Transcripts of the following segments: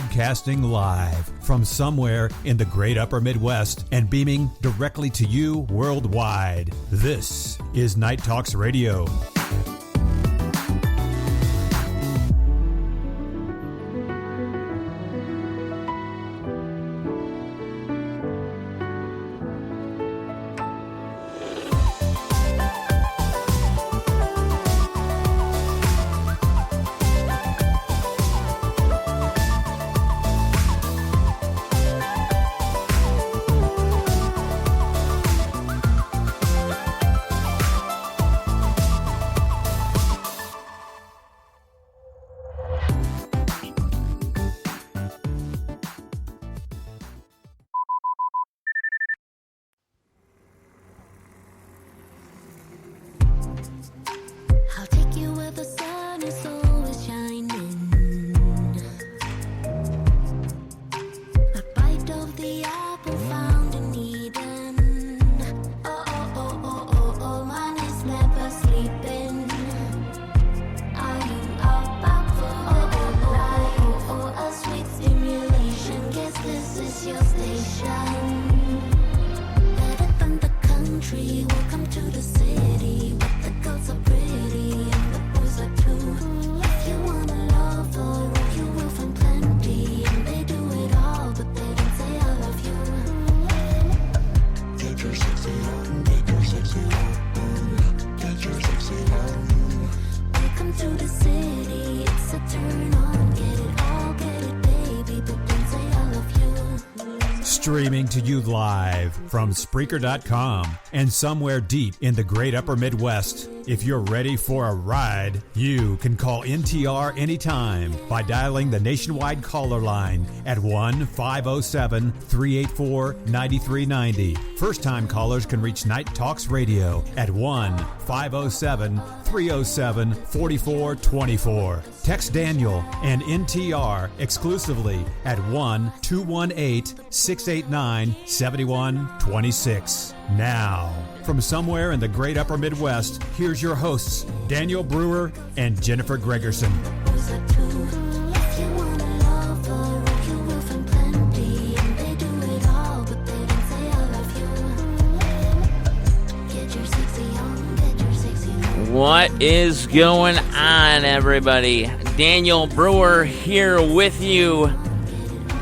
Broadcasting live from somewhere in the great upper Midwest and beaming directly to you worldwide. This is Night Talks Radio. I'll take you where the sun is always shining. A bite of the apple found in Eden. Oh, oh, oh, oh, oh, oh, man is never sleeping. I'm about for the light. Oh, oh, a sweet stimulation. Guess this is your station. Better than the country. Welcome to the city. Where the girls are pretty and the boys are too. If you want a lover, you will find plenty. And they do it all, but they don't say I love you. Get your sexy on, get your sexy on, get your sexy on. Welcome to the city, it's a turn on. Get it all, get it, baby, but don't say I love you. Streaming to you live from Spreaker.com and somewhere deep in the great upper Midwest. If you're ready for a ride, you can call NTR anytime by dialing the nationwide caller line at 1-507-384-9390. First-time callers can reach Night Talks Radio at 1-507-307-4424. Text Daniel and NTR exclusively at 1-218-689-7126. Now, from somewhere in the great upper Midwest, here's your hosts, Daniel Brewer and Jennifer Gregerson. Boys are too. If you want a lover, you will find plenty. And they do it all, but they don't say I love you. Get your sexy on, get your sexy on. What is going on, everybody? Daniel Brewer here with you.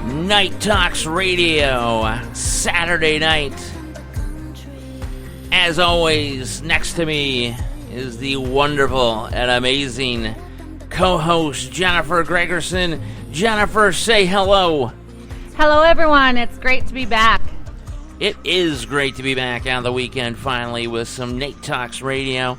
Night Talks Radio, Saturday night. As always, next to me is the wonderful and amazing co-host Jennifer Gregerson. Jennifer, say hello. Hello, everyone. It's great to be back. It is great to be back on the weekend finally with some Night Talks Radio.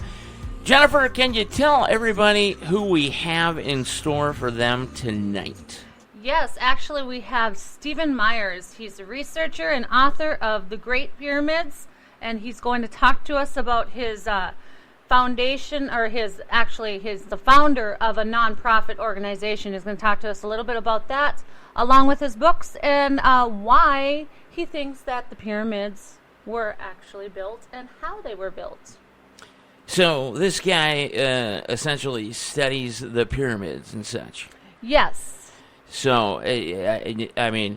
Jennifer, can you tell everybody who we have in store for them tonight? Yes, actually, we have Stephen Myers. He's a researcher and author of The Great Pyramids, and he's going to talk to us about his foundation, or he's the founder of a nonprofit organization. He's going to talk to us a little bit about that, along with his books, and why he thinks that the pyramids were actually built and how they were built. So this guy essentially studies the pyramids and such. Yes. So, I mean,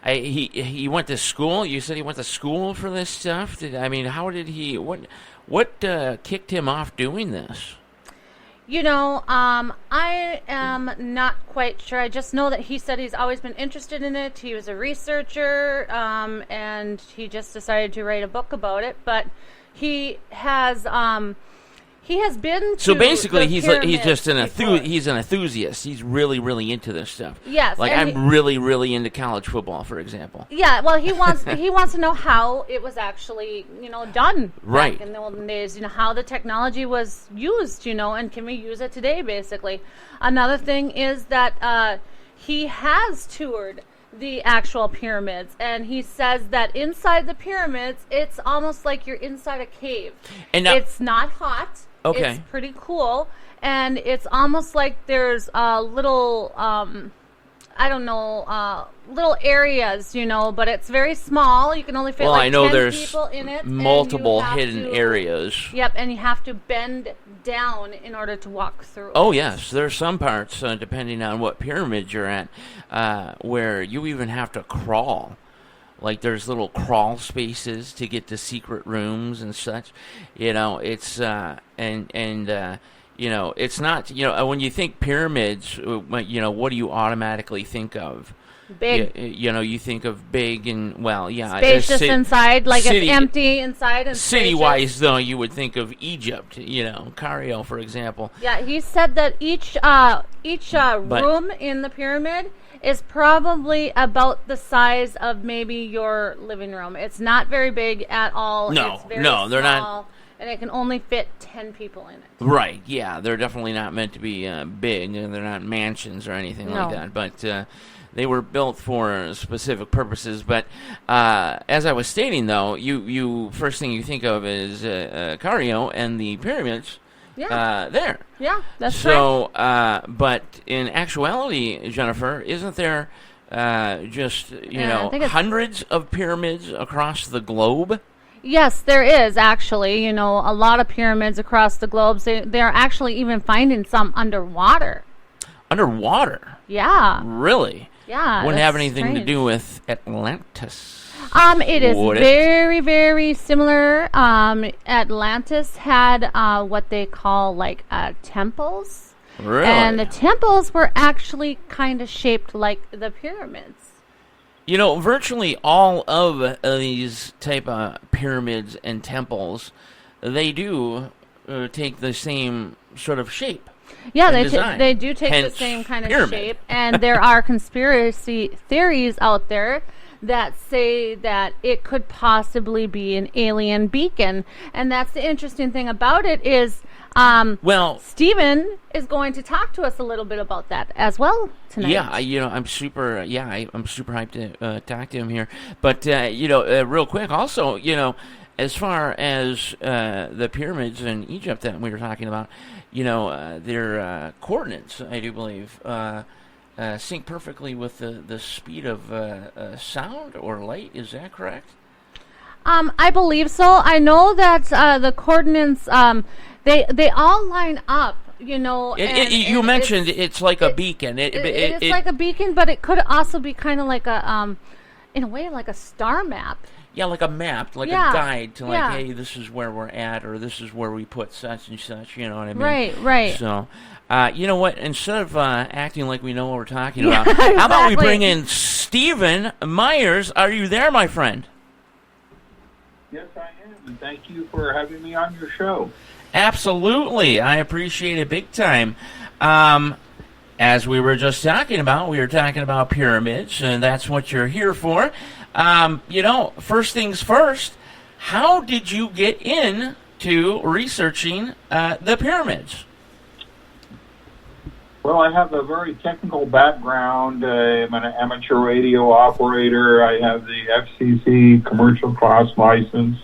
he went to school. You said he went to school for this stuff. How did he? What kicked him off doing this? You know, I am not quite sure. I just know that he said he's always been interested in it. He was a researcher, and he just decided to write a book about it. But he has been to so basically the he's just he's an enthusiast. He's really into this stuff. Yes, like I'm really into college football, for example. Yeah, well, he wants to know how it was actually done right back in the olden days. How the technology was used. And can we use it today? Basically, another thing is that he has toured the actual pyramids, and he says that inside the pyramids, it's almost like you're inside a cave. And it's not hot. Okay. It's pretty cool, and it's almost like there's a little I don't know, little areas, but it's very small. You can only fit Well, like I know 10 there's people in it. and you multiple have hidden to- areas. Yep, and you have to bend down in order to walk through. Oh it. yes, there's some parts, depending on what pyramid you're at, where you even have to crawl. Like there's little crawl spaces to get to secret rooms and such. It's it's not. When you think pyramids, what do you automatically think of? Big. You think of big and Spacious inside, like city- it's empty inside and City-wise, though, you would think of Egypt. Cairo, for example. Yeah, he said that each room in the pyramid is probably about the size of maybe your living room. It's not very big at all. No, it's very no, they're not- small, and it can only fit 10 people in it. Right, yeah. They're definitely not meant to be big, and they're not mansions or anything like No. that. But they were built for specific purposes. But as I was stating, though, you first thing you think of is Cairo and the pyramids there. Yeah, that's So, but in actuality, Jennifer, isn't there just, I think it's- hundreds of pyramids across the globe? Yes, there is actually, a lot of pyramids across the globe. They're actually even finding some underwater. Underwater? Yeah. Really? Yeah. Wouldn't have that's anything to strange. do with Atlantis. It is Would it? very, very similar. Atlantis had what they call like temples. Really? And the temples were actually kind of shaped like the pyramids. Virtually all of these type of pyramids and temples, they do take the same sort of shape. Yeah, and they design. they do take Hence, the same kind of pyramid. shape, and there are conspiracy theories out there that say that it could possibly be an alien beacon. And that's the interesting thing about it is Well, Stephen is going to talk to us a little bit about that as well tonight. yeah, I'm super. I'm super hyped to talk to him here. But real quick, also, as far as the pyramids in Egypt that we were talking about, their coordinates, I do believe, sync perfectly with the speed of sound or light. Is that correct? I believe so. I know that the coordinates, they all line up, You mentioned it's like a beacon. It's like a beacon, but it could also be kind of like a, in a way, like a star map. Yeah, like a map, like Yeah, a guide to yeah. hey, this is where we're at, or this is where we put such and such, you know what I mean? Right. So, you know what, instead of acting like we know what we're talking about, how about we exactly. bring in Stephen Myers? Are you there, my friend? Yes, I am, and thank you for having me on your show. Absolutely. I appreciate it big time. As we were just talking about, we were talking about pyramids, and that's what you're here for. First things first, how did you get into researching the pyramids? Well, I have a very technical background. I'm an amateur radio operator. I have the FCC commercial class license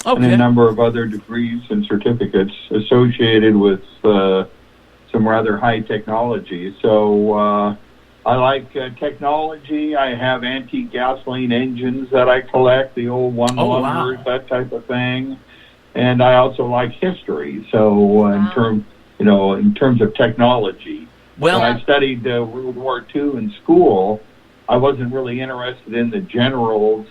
and a number of other degrees and certificates associated with some rather high technology. So I like technology. I have antique gasoline engines that I collect, the old one-liners, that type of thing. And I also like history. So in terms of technology, when I studied World War II in school, I wasn't really interested in the generals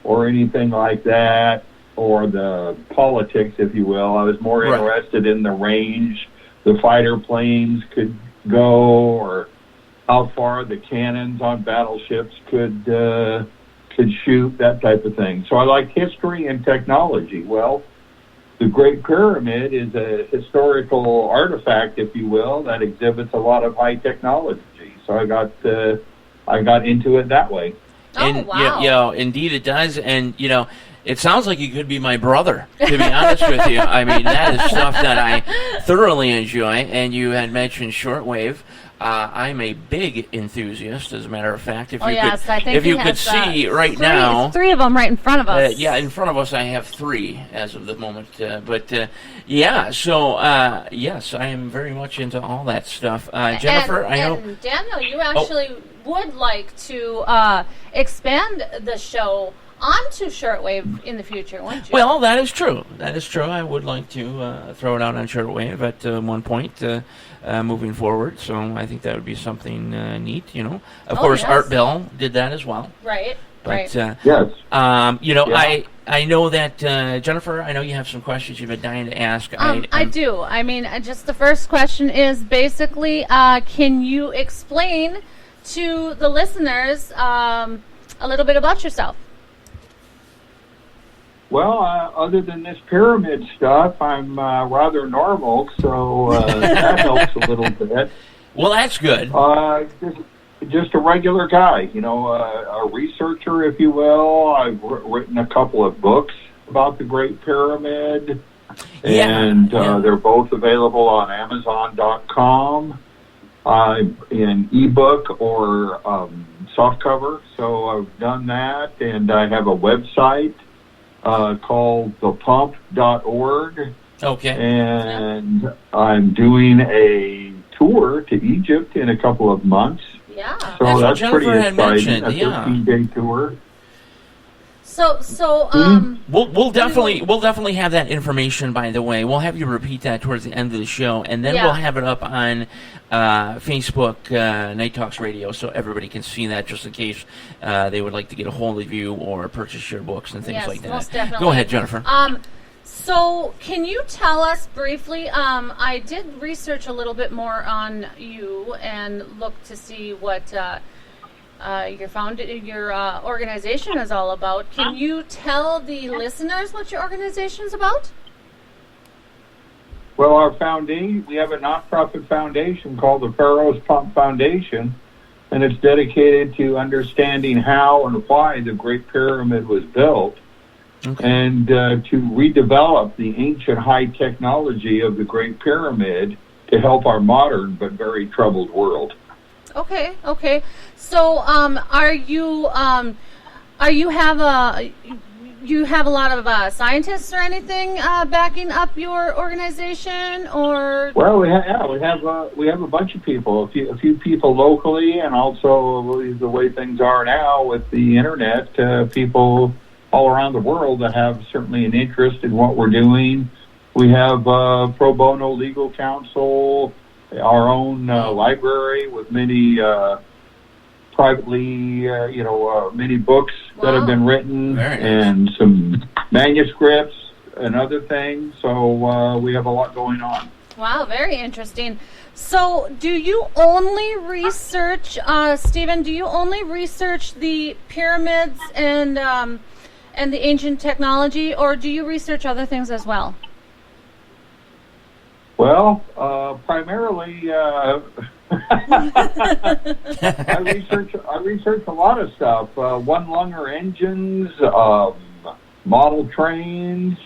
or anything like that, or the politics, if you will. I was more interested in the range the fighter planes could go, or how far the cannons on battleships could shoot, that type of thing. So I like history and technology. Well, the Great Pyramid is a historical artifact, if you will, that exhibits a lot of high technology. So I got into it that way. And, wow. Indeed it does. And, it sounds like you could be my brother, to be honest with you. I mean, that is stuff that I thoroughly enjoy. And you had mentioned shortwave. I'm a big enthusiast, as a matter of fact. If Oh, you yes, could, I think if he you could has, see right three, now, three of them right in front of us. yeah, in front of us I have 3 as of the moment. Yeah, so yes, I am very much into all that stuff. Jennifer, I know. And Daniel, you actually would like to expand the show onto shortwave in the future, wouldn't you? Well, that is true. That is true. I would like to throw it out on shortwave at one point moving forward. So I think that would be something neat. Of course, yes. Art Bell did that as well. Right. But right. Yes. I know that Jennifer. I know you have some questions you've been dying to ask. I do. I mean, just the first question is basically, can you explain to the listeners a little bit about yourself? Well, other than this pyramid stuff, I'm rather normal, so that helps a little bit. Well, that's good. Just a regular guy, a researcher, if you will. I've written a couple of books about the Great Pyramid, and they're both available on Amazon.com in ebook or softcover. So I've done that, and I have a website called thepump.org. Okay. And I'm doing a tour to Egypt in a couple of months. Yeah. So that's pretty Jennifer had exciting. mentioned, A 13-day tour. So we'll definitely have that information. By the way, we'll have you repeat that towards the end of the show, and then we'll have it up on Facebook, Night Talks Radio, so everybody can see that, just in case they would like to get a hold of you or purchase your books and things like that. Most definitely. Go ahead, Jennifer. So can you tell us briefly? I did research a little bit more on you and look to see what your organization is all about. Can you tell the listeners what your organization is about? Well, our foundation, we have a nonprofit foundation called the Pharaoh's Pump Foundation, and it's dedicated to understanding how and why the Great Pyramid was built, and to redevelop the ancient high technology of the Great Pyramid to help our modern but very troubled world. Okay. So, you have a lot of scientists or anything backing up your organization, or? Well, we have a bunch of people, a few people locally, and also the way things are now with the internet, people all around the world that have certainly an interest in what we're doing. We have pro bono legal counsel, our own library with many privately, many books that have been written, and some manuscripts and other things. So we have a lot going on. Wow, very interesting. So do you only research, Stephen, do you only research the pyramids and the ancient technology, or do you research other things as well? Well, primarily, I research a lot of stuff. One-lunger engines, model trains,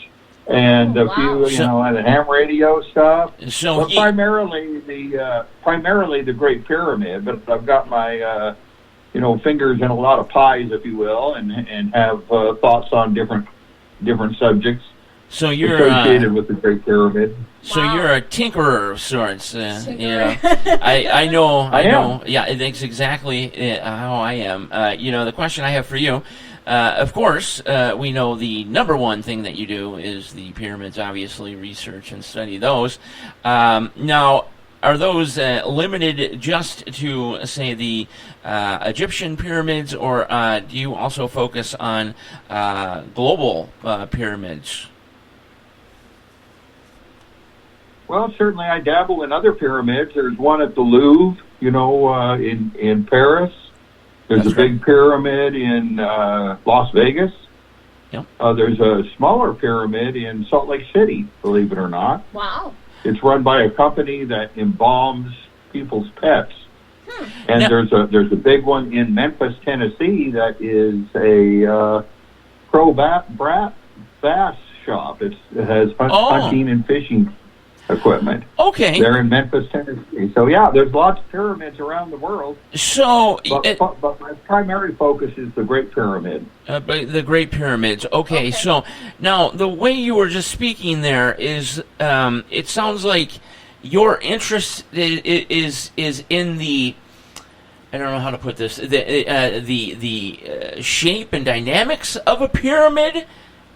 and a few, the ham radio stuff. So primarily the Great Pyramid. But I've got my fingers in a lot of pies, if you will, and have thoughts on different subjects. So you're associated with the Great Pyramid. So you're a tinkerer of sorts. I know. Yeah, that's exactly how I am. The question I have for you, of course, we know the number one thing that you do is the pyramids. Obviously, research and study those. Now, are those limited just to, say, the Egyptian pyramids, or do you also focus on global pyramids? Well, certainly I dabble in other pyramids. There's one at the Louvre, in Paris. There's a big pyramid in Las Vegas. Yep. There's a smaller pyramid in Salt Lake City, believe it or not. Wow. It's run by a company that embalms people's pets. And there's a big one in Memphis, Tennessee, that is a pro bass shop. It has hunting and fishing equipment. Okay. They're in Memphis, Tennessee. So, yeah, there's lots of pyramids around the world. So, But my primary focus is the Great Pyramid. The Great Pyramids. Okay, so now the way you were just speaking there is, it sounds like your interest is in the, I don't know how to put this, the shape and dynamics of a pyramid,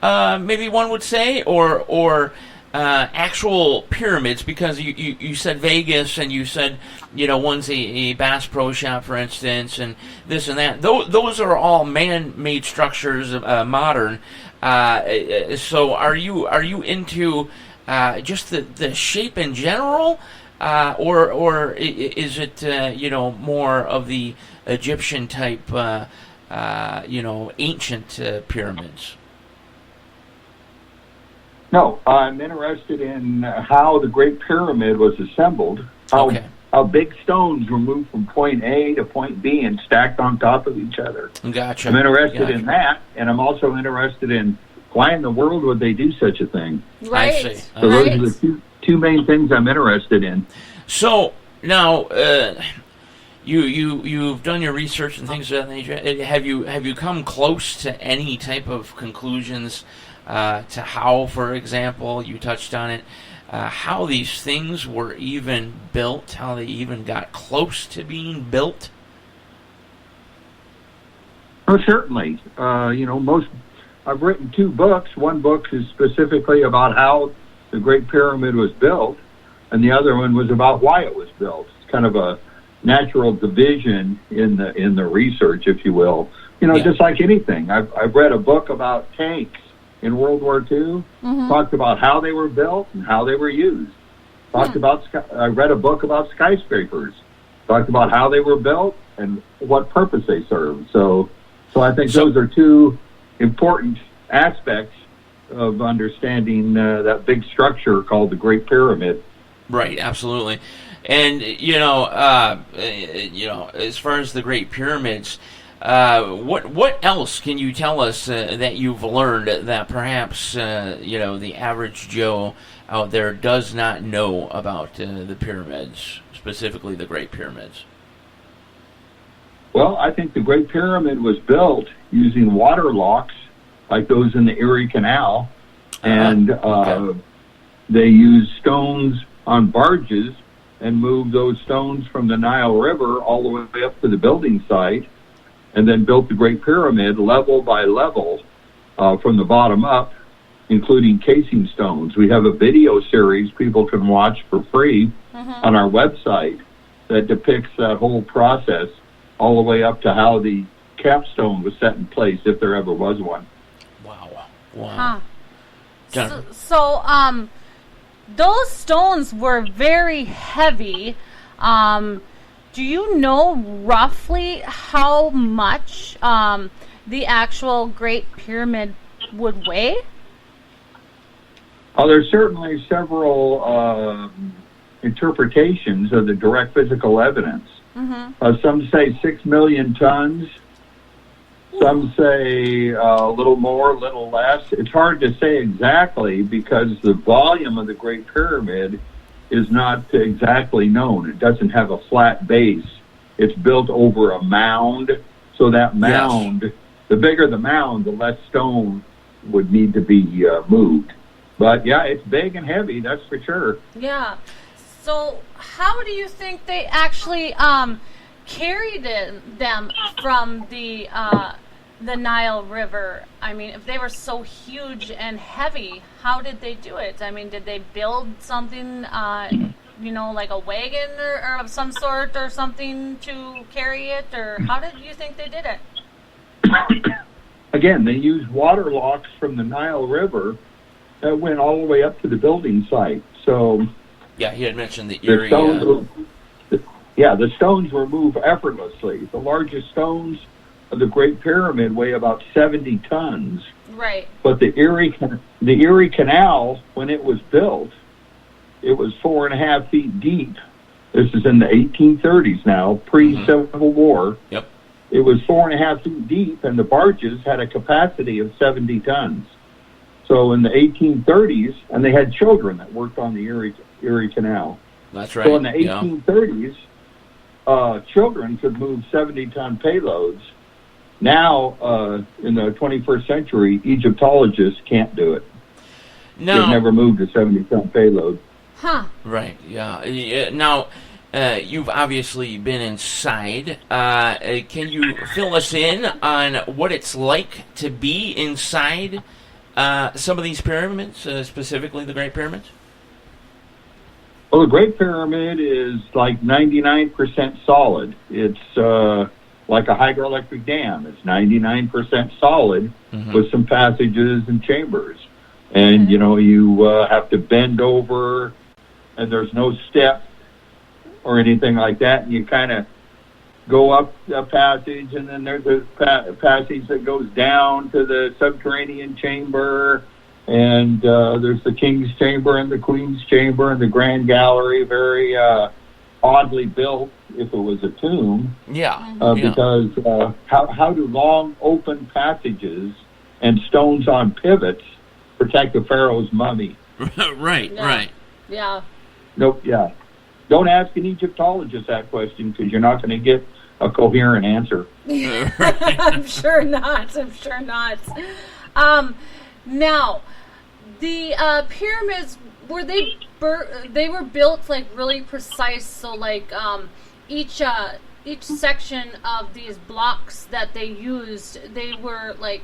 maybe one would say, or actual pyramids, because you said Vegas, and you said, one's a Bass Pro Shop, for instance, and this and that. Those are all man-made structures, modern. So are you into just the shape in general, or is it more of the Egyptian type, ancient pyramids? No, I'm interested in how the Great Pyramid was assembled, how big stones were moved from point A to point B and stacked on top of each other. Gotcha. I'm interested in that, and I'm also interested in why in the world would they do such a thing. Right. I see. So those are the two main things I'm interested in. So now, you've done your research and things of that nature. Have you come close to any type of conclusions to how, for example, you touched on it, how these things were even built, how they even got close to being built? Oh, certainly. I've written 2 books. One book is specifically about how the Great Pyramid was built, and the other one was about why it was built. It's kind of a natural division in the research, if you will. Just like anything. I've read a book about tanks in World War II, talked about how they were built and how they were used. I read a book about skyscrapers, talked about how they were built and what purpose they served. So I think those are 2 important aspects of understanding that big structure called the Great Pyramid. Right, absolutely. And as far as the Great Pyramids, what else can you tell us that you've learned that perhaps the average Joe out there does not know about the pyramids, specifically the Great Pyramids? Well, I think the Great Pyramid was built using water locks like those in the Erie Canal, and they used stones on barges and moved those stones from the Nile River all the way up to the building site, and then built the Great Pyramid level by level from the bottom up, including casing stones. We have a video series people can watch for free on our website that depicts that whole process all the way up to how the capstone was set in place, if there ever was one. Wow. Huh. So, those stones were very heavy. Do you know roughly how much the actual Great Pyramid would weigh? There's certainly several interpretations of the direct physical evidence. Some say 6 million tons. Some say a little more, a little less. It's hard to say exactly because the volume of the Great Pyramid is not exactly known. It doesn't have a flat base. It's built over a mound. So that mound, the bigger the mound, the less stone would need to be moved. But, yeah, it's big and heavy, that's for sure. Yeah. So how do you think they actually carried them from the Nile River? I mean, if they were so huge and heavy, how did they do it? I mean, did they build something, like a wagon or of some sort or something to carry it? Or how did you think they did it? Again, they used water locks from the Nile River that went all the way up to the building site. So, yeah, he had mentioned the Erie. The stones were moved effortlessly. The largest stones of the Great Pyramid weigh about 70 tons. Right. But the Erie Canal, when it was built, it was 4.5 feet deep. This is in the 1830s now, pre-Civil War. Yep. It was 4.5 feet deep, and the barges had a capacity of 70 tons. So in the 1830s, and they had children that worked on the Erie Canal. That's right. So in the 1830s, children could move 70-ton payloads. Now, in the 21st century, Egyptologists can't do it. No. They've never moved a 70-ton payload. Huh. Right, yeah. Now, you've obviously been inside. Can you fill us in on what it's like to be inside some of these pyramids, specifically the Great Pyramids? Well, the Great Pyramid is like 99% solid. It's like a hydroelectric dam. It's 99% solid with some passages and chambers. And, you know, you have to bend over, and there's no step or anything like that. And you kind of go up a passage, and then there's a passage that goes down to the subterranean chamber. And there's the King's Chamber and the Queen's Chamber and the Grand Gallery, very oddly built if it was a tomb. Because how do long open passages and stones on pivots protect the pharaoh's mummy? Right. Yeah. Nope. Yeah. Don't ask an Egyptologist that question, because you're not going to get a coherent answer. I'm sure not. Now, the pyramids, were they were built like really precise? So like each section of these blocks that they used, they were like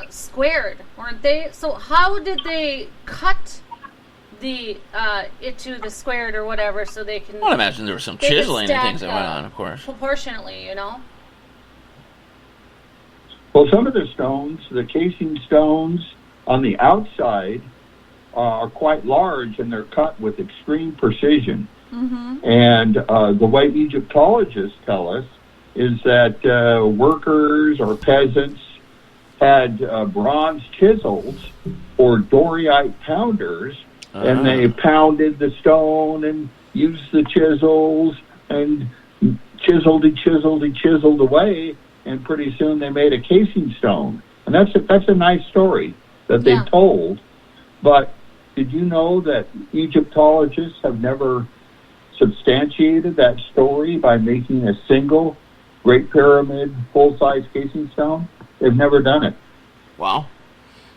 squared, weren't they? So how did they cut it to the squared or whatever, so they can? Well, I imagine there was some chiseling and things that went on, of course. Proportionately, you know. Well, some of the stones, the casing stones on the outside, are quite large, and they're cut with extreme precision. And the way Egyptologists tell us is that workers or peasants had bronze chisels or Doriite pounders, and they pounded the stone and used the chisels and chiseled away, and pretty soon they made a casing stone. And that's a nice story that they told. But did you know that Egyptologists have never substantiated that story by making a single Great Pyramid full-size casing stone? They've never done it. Wow.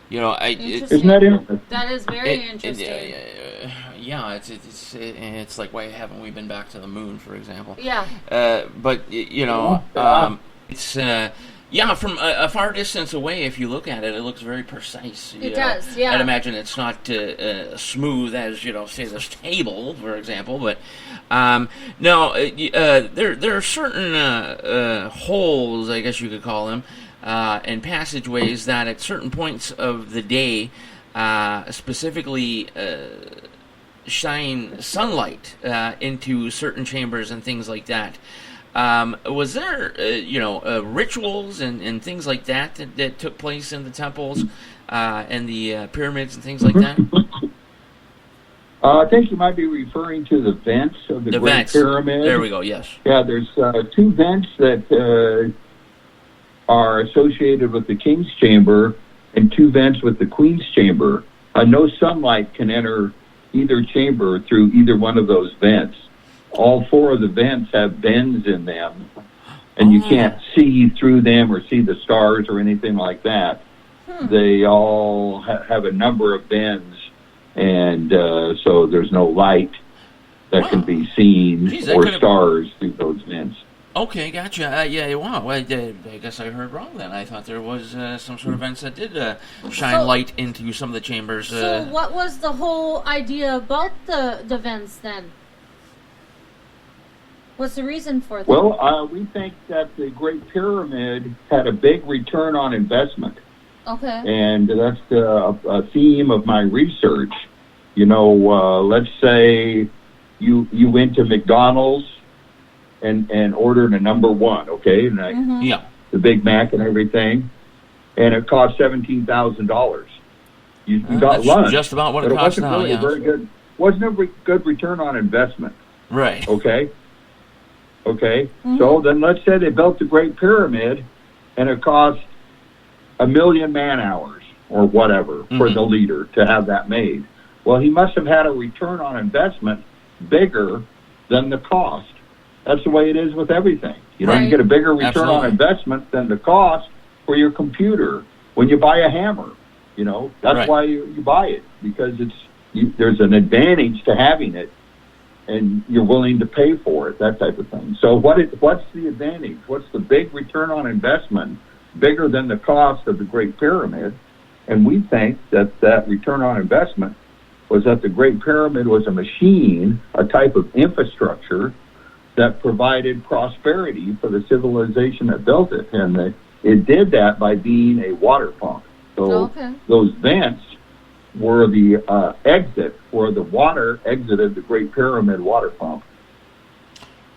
You know, isn't that interesting? That is very interesting. It's like, why haven't we been back to the moon, for example? Yeah. But you know, it's from a far distance away. If you look at it, it looks very precise. It does. Yeah. I'd imagine it's not smooth as, say, this table, for example. But there are certain holes, I guess you could call them, and passageways that at certain points of the day specifically shine sunlight into certain chambers and things like that. Was there, rituals and things like that took place in the temples and the pyramids and things like that? I think you might be referring to the vents of the Great Pyramid. There we go, yes. Yeah, there's two vents that are associated with the King's Chamber and two vents with the Queen's Chamber. No sunlight can enter either chamber through either one of those vents. All four of the vents have bends in them, and you can't see through them or see the stars or anything like that. They all have a number of bends, and so there's no light that can be seen or stars through those vents. Okay, gotcha. Wow. I guess I heard wrong then. I thought there was some sort of vents that did shine light into some of the chambers. So what was the whole idea about the vents then? What's the reason for that? Well, we think that the Great Pyramid had a big return on investment. Okay. And that's a theme of my research. Let's say you went to McDonald's and ordered a number one, okay? And the Big Mac and everything, and it cost $17,000. You got lunch. Just about what it costs now. Really wasn't a good return on investment. Right. Okay. So then let's say they built the Great Pyramid, and it cost 1 million man-hours or whatever for the leader to have that made. Well, he must have had a return on investment bigger than the cost. That's the way it is with everything. You know, Right. you get a bigger return Absolutely. on investment than the cost for your computer when you buy a hammer. You know, that's Right. why you buy it, because there's an advantage to having it, and you're willing to pay for it, that type of thing. So what's the advantage? What's the big return on investment bigger than the cost of the Great Pyramid? And we think that return on investment was that the Great Pyramid was a machine, a type of infrastructure that provided prosperity for the civilization that built it. And it did that by being a water pump. So Okay. those vents were the exit where the water exited the Great Pyramid water pump.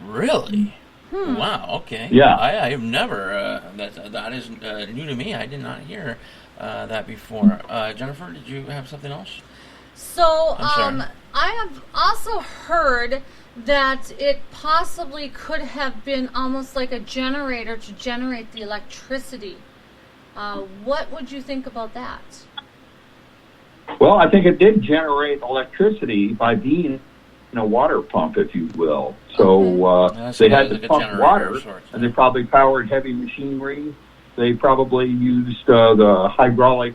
Really? Wow. Okay. Yeah. I have never. That is new to me. I did not hear that before. Jennifer, did you have something else? So, I'm sorry. I have also heard that it possibly could have been almost like a generator to generate the electricity. What would you think about that? Well, I think it did generate electricity by being a water pump, if you will. So That's they had like to a pump generator water, of sorts. and they probably powered heavy machinery. They probably used the hydraulic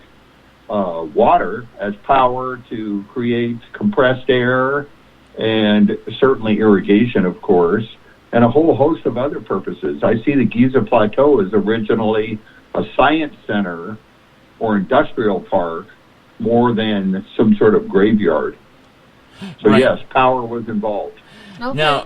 water as power to create compressed air, and certainly irrigation, of course, and a whole host of other purposes. I see the Giza Plateau as originally a science center or industrial park more than some sort of graveyard. So Right. yes, power was involved. Okay. Now,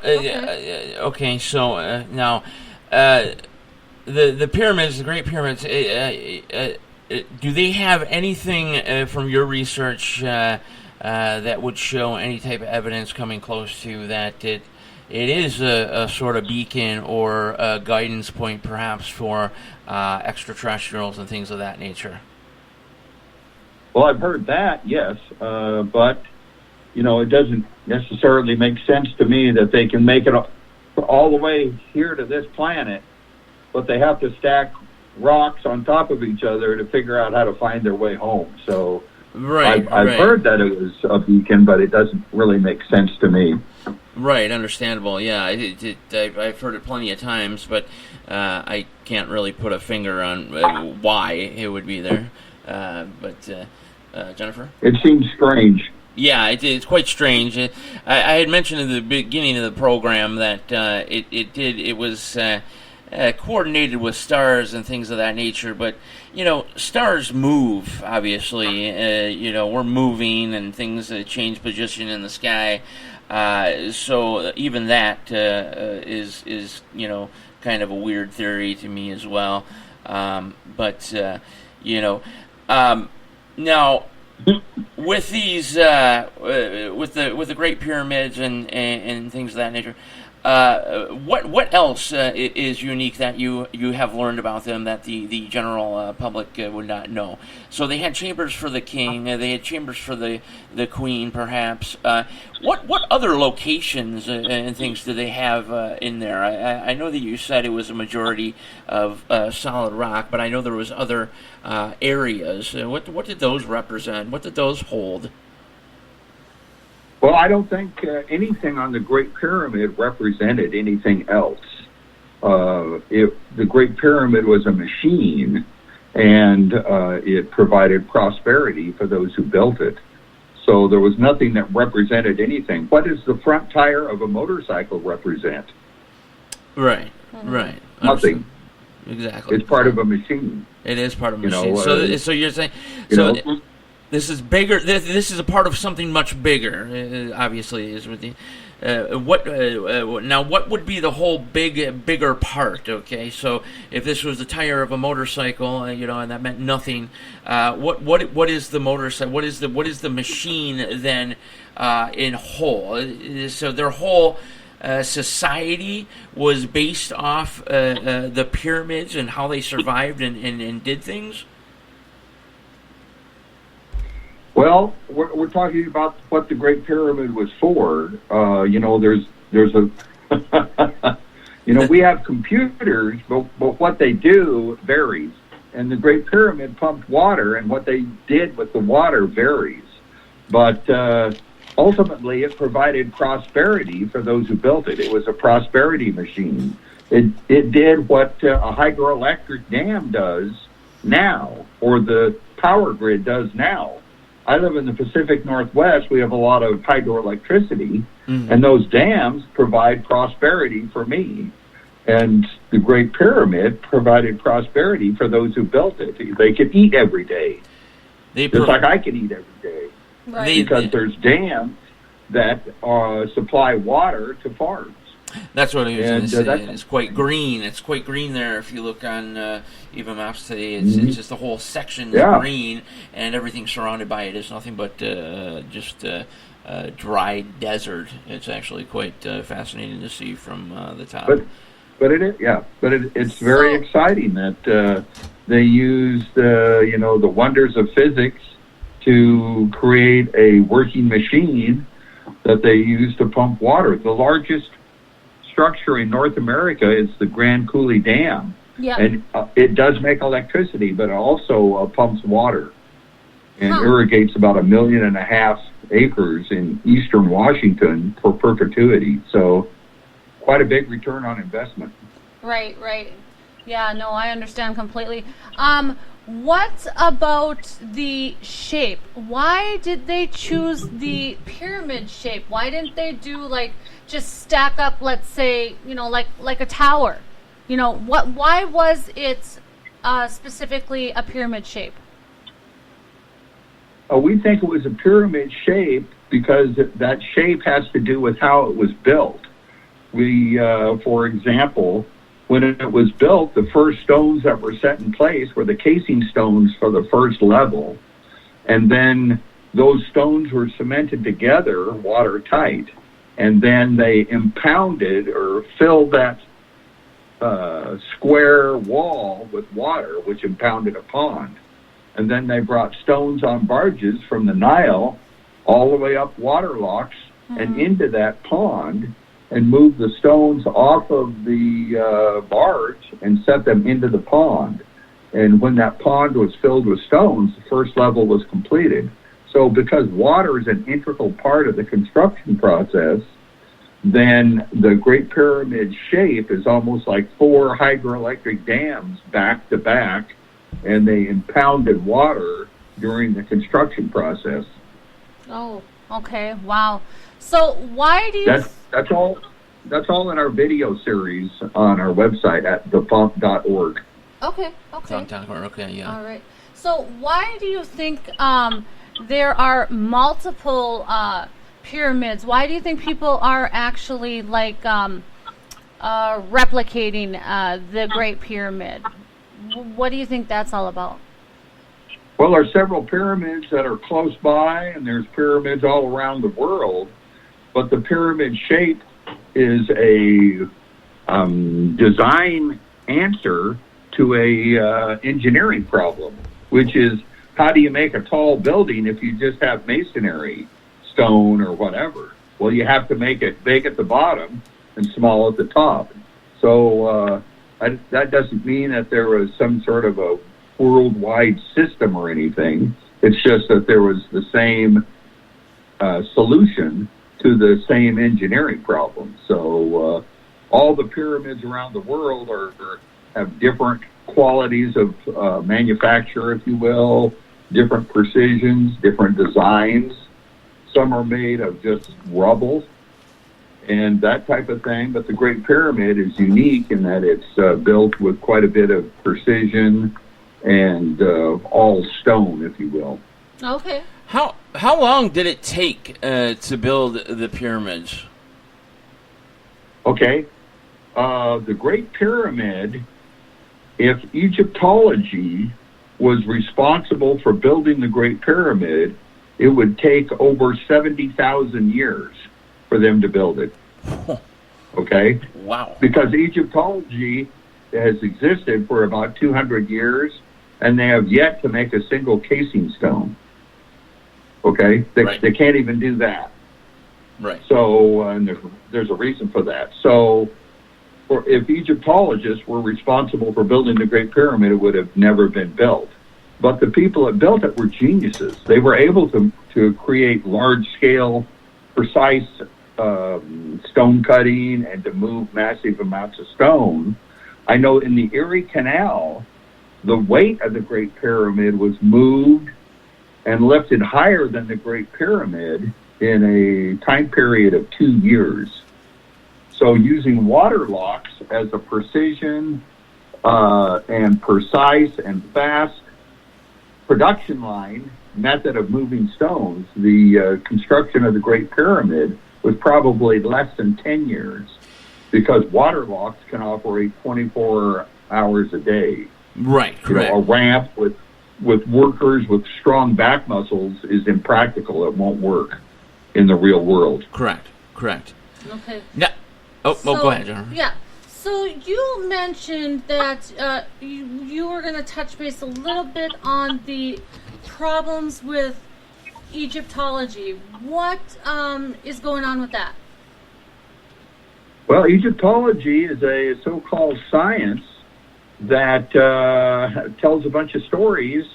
okay. so now, the pyramids, the Great Pyramids, do they have anything from your research that would show any type of evidence coming close to that it is a sort of beacon or a guidance point, perhaps, for extraterrestrials and things of that nature? Well, I've heard that, yes, but you know, it doesn't necessarily make sense to me that they can make it all the way here to this planet, but they have to stack rocks on top of each other to figure out how to find their way home. So Right, I've right. heard that it was a beacon, but it doesn't really make sense to me. Right, understandable. Yeah, I've heard it plenty of times, but I can't really put a finger on why it would be there. But Jennifer? It seems strange. Yeah, it's quite strange. I had mentioned in the beginning of the program that it was coordinated with stars and things of that nature, but you know, stars move. Obviously, you know, we're moving and things change position in the sky. So even that is you know, kind of a weird theory to me as well. But you know, now with these with the Great Pyramids and things of that nature, what else is unique that you have learned about them that the general public would not know? So they had chambers for the king, they had chambers for the queen, perhaps. What other locations and things do they have in there? I know that you said it was a majority of solid rock, but I know there was other areas. What did those represent? What did those hold? Well, I don't think anything on the Great Pyramid represented anything else. If the Great Pyramid was a machine, and it provided prosperity for those who built it. So there was nothing that represented anything. What does the front tire of a motorcycle represent? Right, right. Nothing. Exactly. It's part of a machine. It is part of a You know, machine. So you're saying, You so know? this is bigger. This is a part of something much bigger. Obviously, is with the now. What would be the whole bigger part? Okay, so if this was the tire of a motorcycle, you know, and that meant nothing. What is the motorcycle? What is the machine then in whole? So their whole society was based off the pyramids and how they survived and did things. Well, we're talking about what the Great Pyramid was for. You know, there's a, you know, we have computers, but what they do varies. And the Great Pyramid pumped water, and what they did with the water varies. But ultimately, it provided prosperity for those who built it. It was a prosperity machine. It did what a hydroelectric dam does now, or the power grid does now. I live in the Pacific Northwest. We have a lot of hydroelectricity, and those dams provide prosperity for me. And the Great Pyramid provided prosperity for those who built it. They could eat every day, just like I can eat every day, because there's dams that supply water to farms. That's what I was going to say. It's quite green. It's quite green there. If you look on even maps today, it's just the whole section green, and everything surrounded by it is nothing but just dry desert. It's actually quite fascinating to see from the top. But it's very exciting that they used the wonders of physics to create a working machine that they use to pump water. The largest structure in North America is the Grand Coulee Dam, and it does make electricity, but it also pumps water and irrigates about 1.5 million acres in eastern Washington for perpetuity. So quite a big return on investment. Right. Yeah, no, I understand completely. What about the shape? Why did they choose the pyramid shape? Why didn't they do just stack up, let's say, like a tower? Why was it specifically a pyramid shape? We think it was a pyramid shape because that shape has to do with how it was built. For example, when it was built, the first stones that were set in place were the casing stones for the first level. And then those stones were cemented together watertight. And then they impounded or filled that square wall with water, which impounded a pond. And then they brought stones on barges from the Nile all the way up waterlocks and into that pond, and moved the stones off of the barge and set them into the pond. And when that pond was filled with stones, the first level was completed. So because water is an integral part of the construction process, then the Great Pyramid shape is almost like 4 hydroelectric dams back to back, and they impounded water during the construction process. Oh, okay. Wow. So why do you... That's all in our video series on our website at thepump.org. Okay. Okay, yeah. All right. So why do you think there are multiple pyramids? Why do you think people are actually replicating the Great Pyramid? What do you think that's all about? Well, there are several pyramids that are close by, and there's pyramids all around the world. But the pyramid shape is a design answer to a engineering problem, which is how do you make a tall building if you just have masonry, stone, or whatever? Well, you have to make it big at the bottom and small at the top. So that doesn't mean that there was some sort of a worldwide system or anything. It's just that there was the same solution to the same engineering problem. So all the pyramids around the world have different qualities of manufacture, if you will, different precisions, different designs. Some are made of just rubble and that type of thing. But the Great Pyramid is unique in that it's built with quite a bit of precision and all stone, if you will. Okay. How long did it take to build the pyramids? Okay. The Great Pyramid, if Egyptology was responsible for building the Great Pyramid, it would take over 70,000 years for them to build it. Okay? Wow. Because Egyptology has existed for about 200 years, and they have yet to make a single casing stone. Okay? They can't even do that. Right. So, and there's a reason for that. So, if Egyptologists were responsible for building the Great Pyramid, it would have never been built. But the people that built it were geniuses. They were able to to create large-scale, precise stone cutting and to move massive amounts of stone. I know in the Erie Canal, the weight of the Great Pyramid was moved and lifted higher than the Great Pyramid in a time period of 2 years. So using water locks as a precision and precise and fast production line method of moving stones, the construction of the Great Pyramid was probably less than 10 years, because water locks can operate 24 hours a day. Right, correct. A ramp with workers with strong back muscles is impractical. It won't work in the real world. Correct. Okay. Now, go ahead, Jennifer. Yeah. So you mentioned that you were going to touch base a little bit on the problems with Egyptology. What is going on with that? Well, Egyptology is a so-called science that tells a bunch of stories.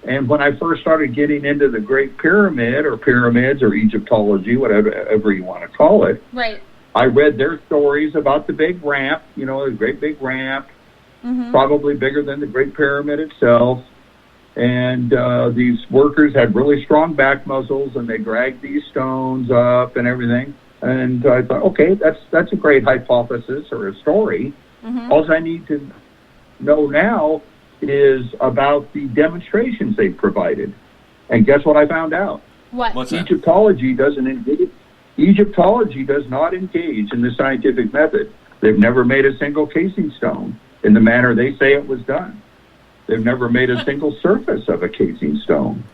And when I first started getting into the Great Pyramid or pyramids or Egyptology, whatever you want to call it, right, I read their stories about the big ramp, the great big ramp, probably bigger than the Great Pyramid itself. And these workers had really strong back muscles, and they dragged these stones up and everything. And I thought, okay, that's a great hypothesis or a story. All I need to know now is about the demonstrations they provided. And guess what I found out? What's that? Egyptology doesn't engage. Egyptology does not engage in the scientific method. They've never made a single casing stone in the manner they say it was done. They've never made a single surface of a casing stone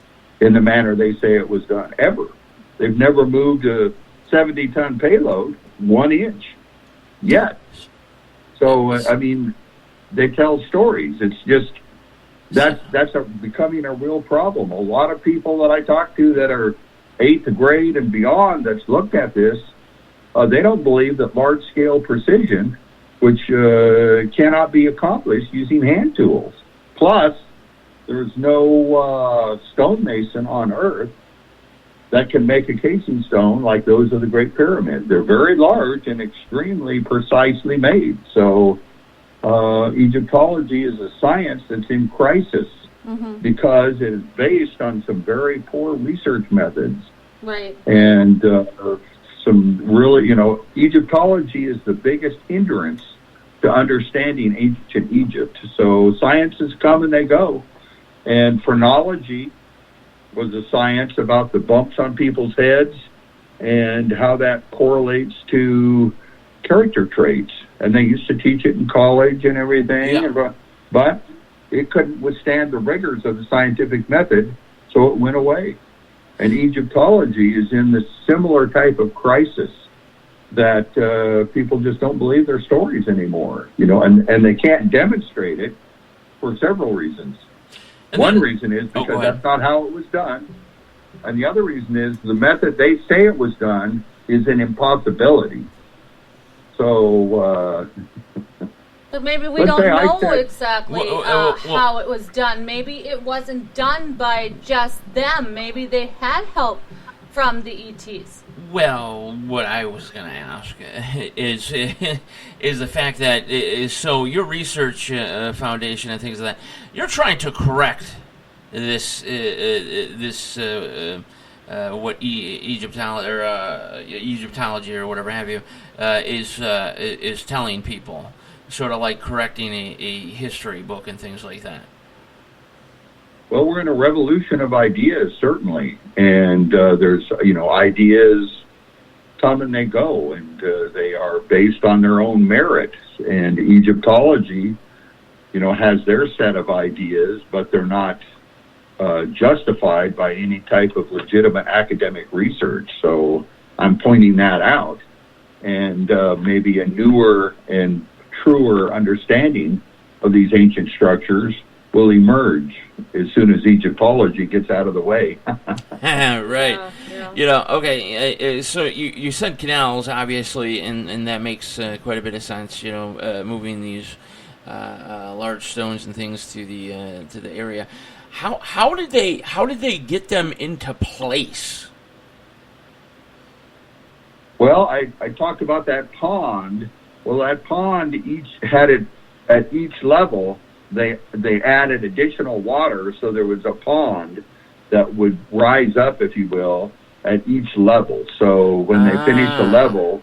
in the manner they say it was done, ever. They've never moved a 70-ton payload 1 inch yet. So, they tell stories. It's just, that's becoming a real problem. A lot of people that I talk to that are 8th grade and beyond that's looked at this, they don't believe that large-scale precision, which cannot be accomplished using hand tools. Plus, there's no stonemason on Earth that can make a casing stone like those of the Great Pyramid. They're very large and extremely precisely made. So Egyptology is a science that's in crisis because it is based on some very poor research methods. Right. And some really, Egyptology is the biggest hindrance to understanding ancient Egypt. So sciences come and they go. And phrenology was a science about the bumps on people's heads and how that correlates to character traits. And they used to teach it in college and everything. Yeah. But it couldn't withstand the rigors of the scientific method, so it went away. And Egyptology is in this similar type of crisis that people just don't believe their stories anymore, and they can't demonstrate it for several reasons. One reason is because that's not how it was done. And the other reason is the method they say it was done is an impossibility. So... But maybe we don't know exactly how it was done. Maybe it wasn't done by just them. Maybe they had help from the ETs. Well, what I was going to ask is the fact that so your research foundation and things like that, you're trying to correct this what Egyptology or whatever have you is telling people, sort of like correcting a history book and things like that. Well, we're in a revolution of ideas, certainly, and there's ideas come and they go, and they are based on their own merits. And Egyptology, has their set of ideas, but they're not justified by any type of legitimate academic research. So I'm pointing that out, and maybe a newer and truer understanding of these ancient structures will emerge as soon as Egyptology gets out of the way. Right. Yeah. Okay, so you said canals, obviously, and that makes quite a bit of sense, moving these large stones and things to the area. How did they get them into place? Well, I talked about that pond. Well, that pond each had it at each level. They added additional water, so there was a pond that would rise up, if you will, at each level. So when they finished the level,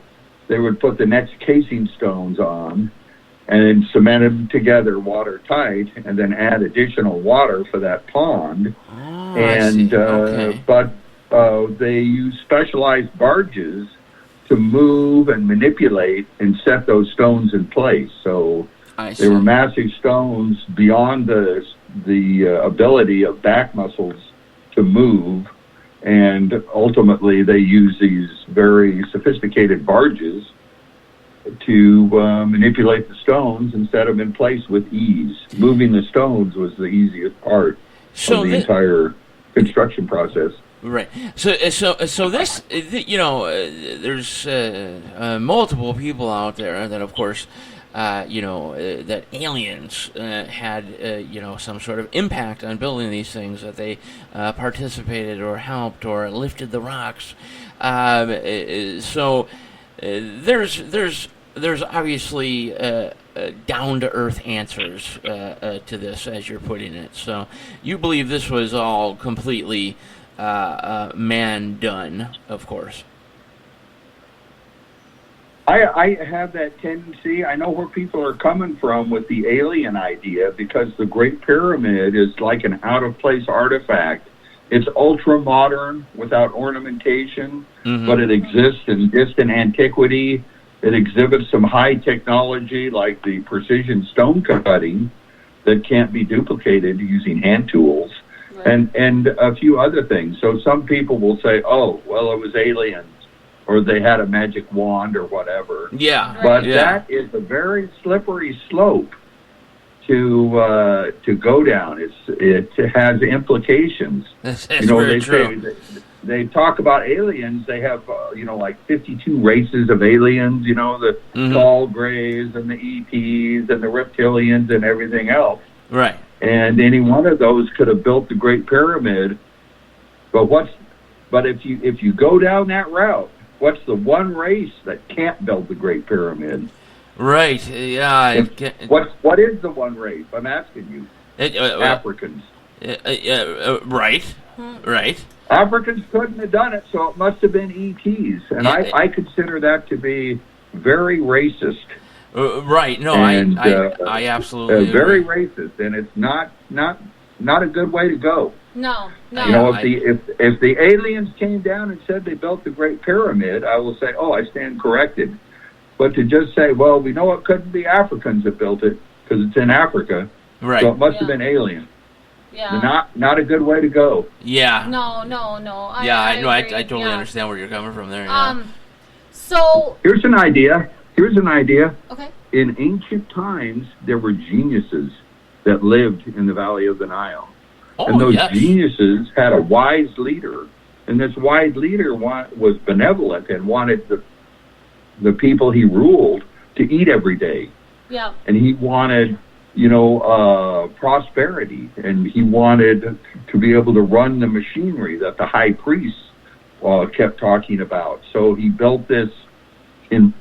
they would put the next casing stones on and then cement them together watertight, and then add additional water for that pond. But they use specialized barges to move and manipulate and set those stones in place. So they were massive stones beyond the ability of back muscles to move, and ultimately they use these very sophisticated barges to manipulate the stones and set them in place with ease. Moving the stones was the easiest part of the entire construction process. Right. So this, there's multiple people out there that, of course, that aliens had, some sort of impact on building these things, that they participated or helped or lifted the rocks. There's obviously down-to-earth answers to this, as you're putting it. So you believe this was all completely man-done, of course. I have that tendency. I know where people are coming from with the alien idea, because the Great Pyramid is like an out-of-place artifact. It's ultra-modern without ornamentation, but it exists in distant antiquity. It exhibits some high technology like the precision stone cutting that can't be duplicated using hand tools, and a few other things. So some people will say, oh, well, it was aliens, or they had a magic wand or whatever. Yeah. But that is a very slippery slope to go down. It has implications. That's very true. They talk about aliens. They have, like 52 races of aliens, the Tall Greys and the ETs and the reptilians and everything else. Right. And any one of those could have built the Great Pyramid. But if you go down that route, what's the one race that can't build the Great Pyramid? Right. Yeah. What is the one race? I'm asking you. Africans. Right. Right. Africans couldn't have done it, so it must have been ETs. And I consider that to be very racist. Right. No, and, I absolutely very agree. racist, and it's not a good way to go. No. If the aliens came down and said they built the Great Pyramid, I will say, oh, I stand corrected. But to just say, well, we know it couldn't be Africans that built it because it's in Africa, right? So it must have been aliens. Yeah. Not a good way to go. Yeah. No. I totally understand where you're coming from there. Yeah. So here's an idea. Okay. In ancient times, there were geniuses that lived in the Valley of the Nile. And those geniuses had a wise leader. And this wise leader was benevolent and wanted the people he ruled to eat every day. Yeah. And he wanted, prosperity. And he wanted to be able to run the machinery that the high priest kept talking about. So he built this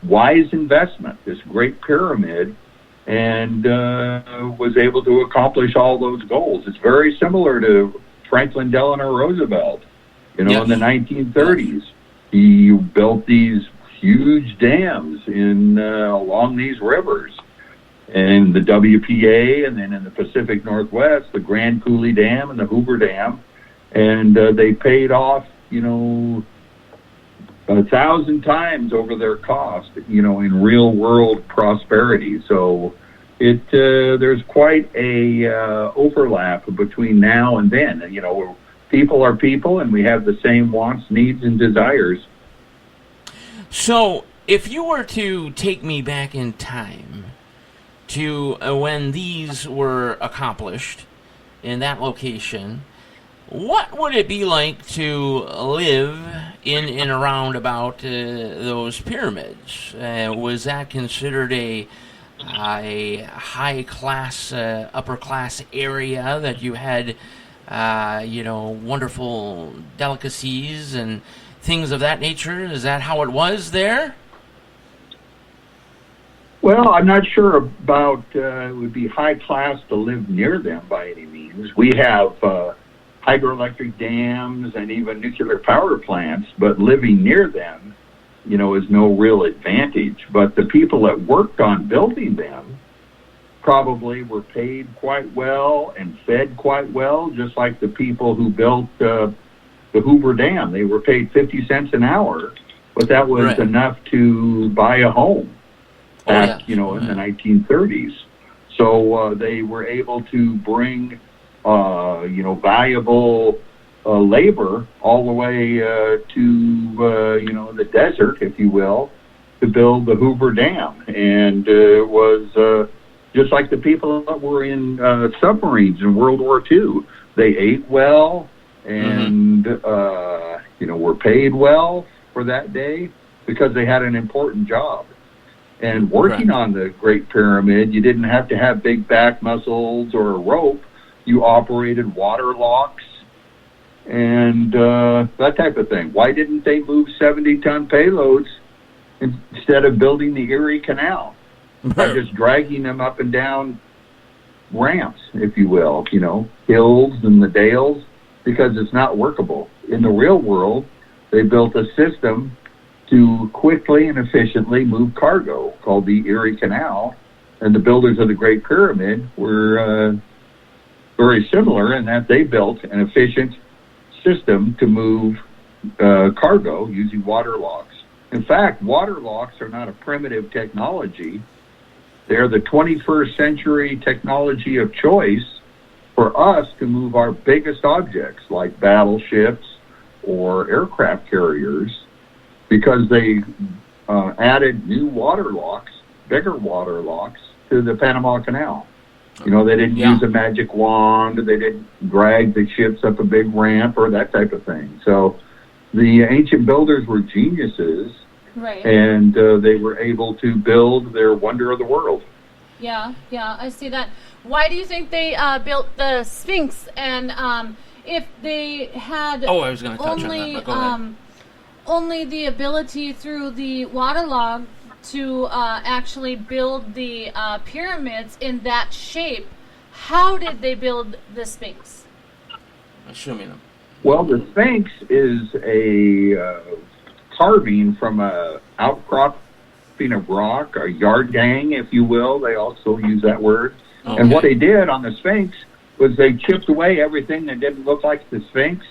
wise investment, this Great Pyramid, and was able to accomplish all those goals. It's very similar to Franklin Delano Roosevelt. In the 1930s, he built these huge dams along these rivers, and the WPA, and then in the Pacific Northwest, the Grand Coulee Dam and the Hoover Dam, and they paid off, 1,000 times over their cost, in real world prosperity. So there's quite a overlap between now and then. People are people, and we have the same wants, needs, and desires. So, if you were to take me back in time to when these were accomplished in that location, what would it be like to live in and around about those pyramids? Was that considered a high class, upper class area that you had wonderful delicacies and things of that nature? Is that how it was there? Well, I'm not sure about it would be high class to live near them by any means. We have hydroelectric dams and even nuclear power plants, but living near them, is no real advantage. But the people that worked on building them probably were paid quite well and fed quite well, just like the people who built the Hoover Dam. They were paid 50 cents an hour, but that was enough to buy a home back, in the 1930s. So they were able to bring, valuable labor all the way to, the desert, if you will, to build the Hoover Dam. And it was just like the people that were in submarines in World War II. They ate well and, were paid well for that day because they had an important job. And working on the Great Pyramid, you didn't have to have big back muscles or a rope. You operated water locks and that type of thing. Why didn't they move 70-ton payloads instead of building the Erie Canal? By just dragging them up and down ramps, if you will, hills and the dales, because it's not workable. In the real world, they built a system to quickly and efficiently move cargo called the Erie Canal, and the builders of the Great Pyramid were very similar in that they built an efficient system to move cargo using water locks. In fact, water locks are not a primitive technology. They're the 21st century technology of choice for us to move our biggest objects like battleships or aircraft carriers, because they added new water locks, bigger water locks, to the Panama Canal. They didn't use a magic wand. They didn't drag the ships up a big ramp or that type of thing. So the ancient builders were geniuses. Right. And they were able to build their wonder of the world. Yeah, I see that. Why do you think they built the Sphinx? And if they had I was going to touch on that, but go ahead. Only the ability through the waterlog to actually build the pyramids in that shape, how did they build the Sphinx? Show me them. Well, the Sphinx is a carving from a outcropping of rock, a yard gang, if you will. They also use that word. Okay. And what they did on the Sphinx was they chipped away everything that didn't look like the Sphinx,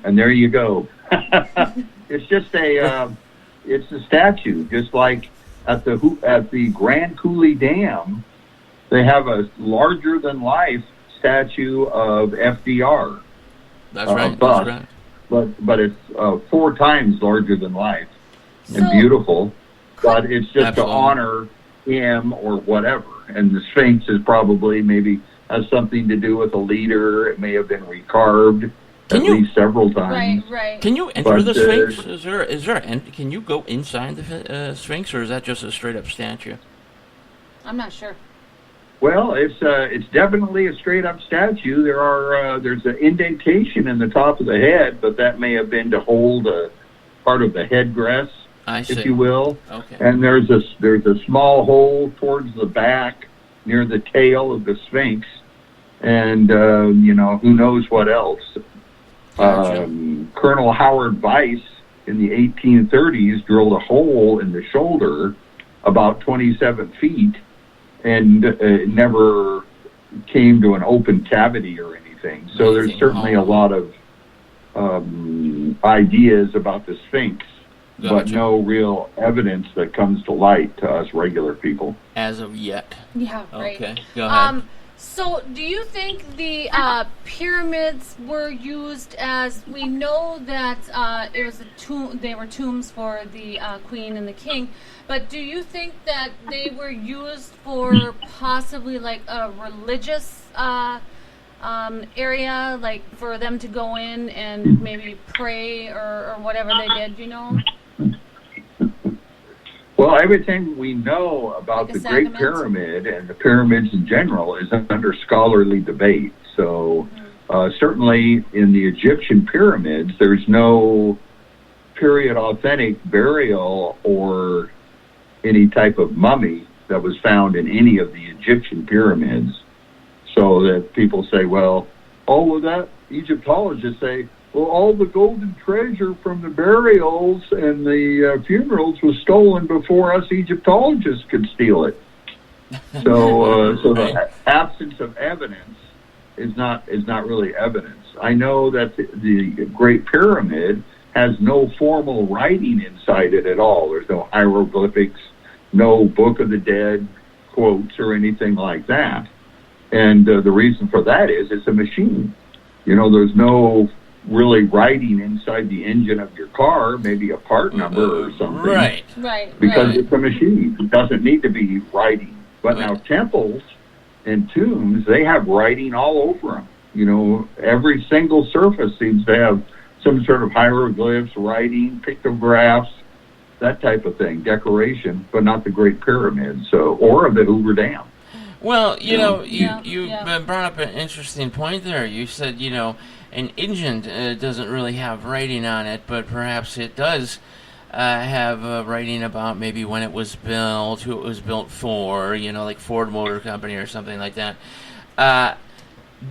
and there you go. It's just it's a statue, just like at the Grand Coulee Dam, they have a larger than life statue of FDR. That's right. That's right. But it's 4 times larger than life and beautiful. But it's just to honor him or whatever. And the Sphinx is probably maybe has something to do with a leader. It may have been recarved at least several times. Right. Can you enter the Sphinx? Can you go inside the Sphinx, or is that just a straight up statue? I'm not sure. Well, it's definitely a straight up statue. There's an indentation in the top of the head, but that may have been to hold a part of the headdress, if you will. Okay. And there's a small hole towards the back near the tail of the Sphinx, and who knows what else. Colonel Howard Weiss in the 1830s drilled a hole in the shoulder about 27 feet, and it never came to an open cavity or anything. So there's certainly a lot of ideas about the Sphinx, but no real evidence that comes to light to us regular people. As of yet. Yeah, right. Okay, go ahead. So do you think the pyramids were used as, we know that it was a tomb, they were tombs for the queen and the king, but do you think that they were used for possibly like a religious area, like for them to go in and maybe pray or whatever they did, Well, everything we know about the Great Pyramid and the pyramids in general is under scholarly debate. So Certainly in the Egyptian pyramids, there's no period authentic burial or any type of mummy that was found in any of the Egyptian pyramids. So that people say, well, all of that, Egyptologists say, well, all the golden treasure from the burials and the funerals was stolen before us Egyptologists could steal it. So the absence of evidence is not really evidence. I know that the Great Pyramid has no formal writing inside it at all. There's no hieroglyphics, no Book of the Dead quotes or anything like that. And the reason for that is it's a machine. There's no really writing inside the engine of your car, maybe a part number or something. Right. Because it's a machine. It doesn't need to be writing. But now temples and tombs, they have writing all over them. Every single surface seems to have some sort of hieroglyphs, writing, pictographs, that type of thing, decoration, but not the Great Pyramid, or the Hoover Dam. Well, you brought up an interesting point there. You said, an engine doesn't really have writing on it, but perhaps it does have writing about maybe when it was built, who it was built for, like Ford Motor Company or something like that.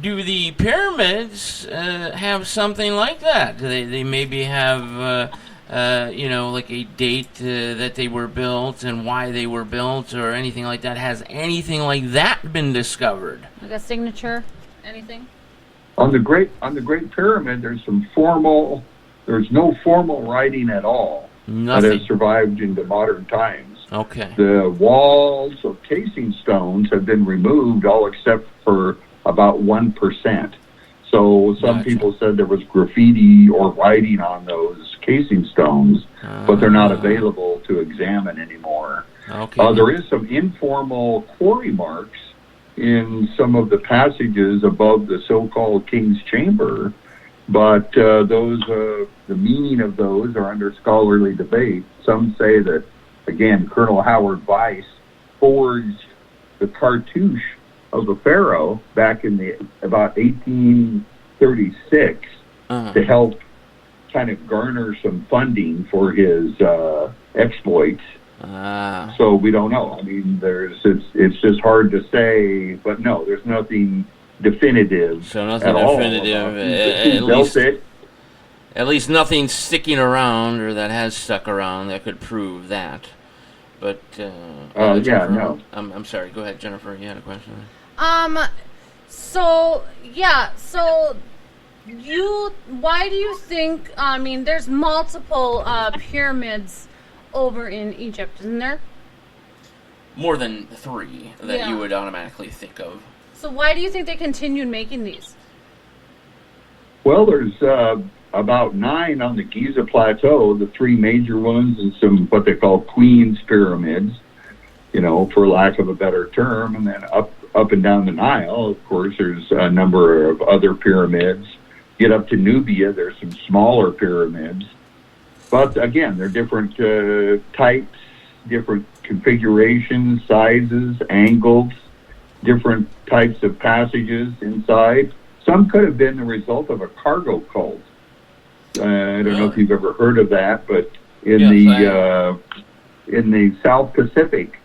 Do the pyramids have something like that? Do they maybe have, like a date that they were built and why they were built or anything like that? Has anything like that been discovered? Like a signature? Anything? On the Great Pyramid, there's no formal writing at all. Nothing. That has survived into modern times. Okay. The walls of casing stones have been removed, all except for about 1%. So some people said there was graffiti or writing on those casing stones, but they're not available to examine anymore. Okay. There is some informal quarry marks in some of the passages above the so-called King's Chamber, but the meaning of those are under scholarly debate. Some say that, again, Colonel Howard Weiss forged the cartouche of the pharaoh back in about 1836 to help kind of garner some funding for his exploits. So we don't know. I mean, it's just hard to say, but no, there's nothing definitive. So nothing at definitive. All. At least nothing sticking around or that has stuck around that could prove that. But no. I'm sorry. Go ahead, Jennifer. You had a question. Why do you think? I mean, there's multiple pyramids over in Egypt, isn't there? More than 3 that you would automatically think of. So why do you think they continued making these? Well, there's about 9 on the Giza Plateau, the 3 major ones, and some what they call Queen's Pyramids, for lack of a better term. And then up and down the Nile, of course, there's a number of other pyramids. Get up to Nubia, there's some smaller pyramids. But again, they're different types, different configurations, sizes, angles, different types of passages inside. Some could have been the result of a cargo cult. I don't know if you've ever heard of that, but in the South Pacific,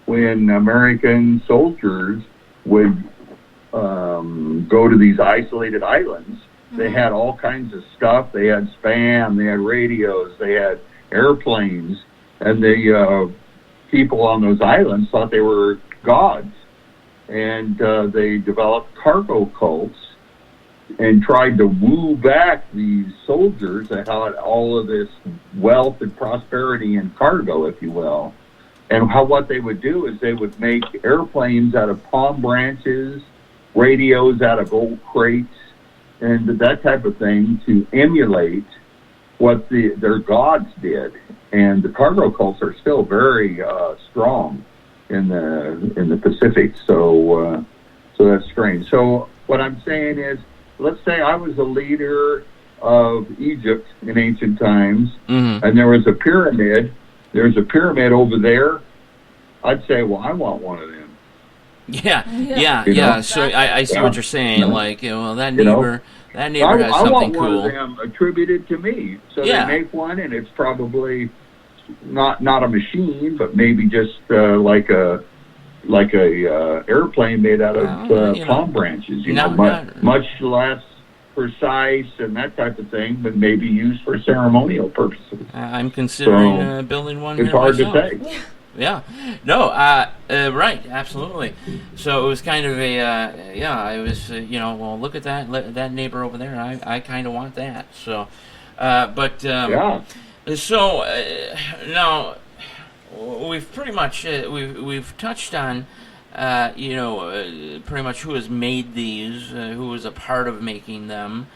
when American soldiers would go to these isolated islands, they had all kinds of stuff. They had spam, they had radios, they had airplanes, and the people on those islands thought they were gods. And they developed cargo cults and tried to woo back these soldiers that had all of this wealth and prosperity and cargo, if you will. And what they would do is they would make airplanes out of palm branches, radios out of old crates, and that type of thing to emulate what their gods did. And the cargo cults are still very strong in the Pacific. So that's strange. So what I'm saying is, let's say I was a leader of Egypt in ancient times, and there was a pyramid. There's a pyramid over there. I'd say, well, I want one of them. Yeah. So I see what you're saying. Like, that neighbor has something want cool. one of them attributed to me. So they make one, and it's probably not a machine, but maybe just like a airplane made out of palm branches. Much less precise and that type of thing, but maybe used for ceremonial purposes. I'm considering building one. It's here hard myself. to say. Yeah, no, right, absolutely. So it was kind of I was, well, look at that neighbor over there. I kind of want that. So, So now we've pretty much we've touched on, pretty much who has made these, who was a part of making them.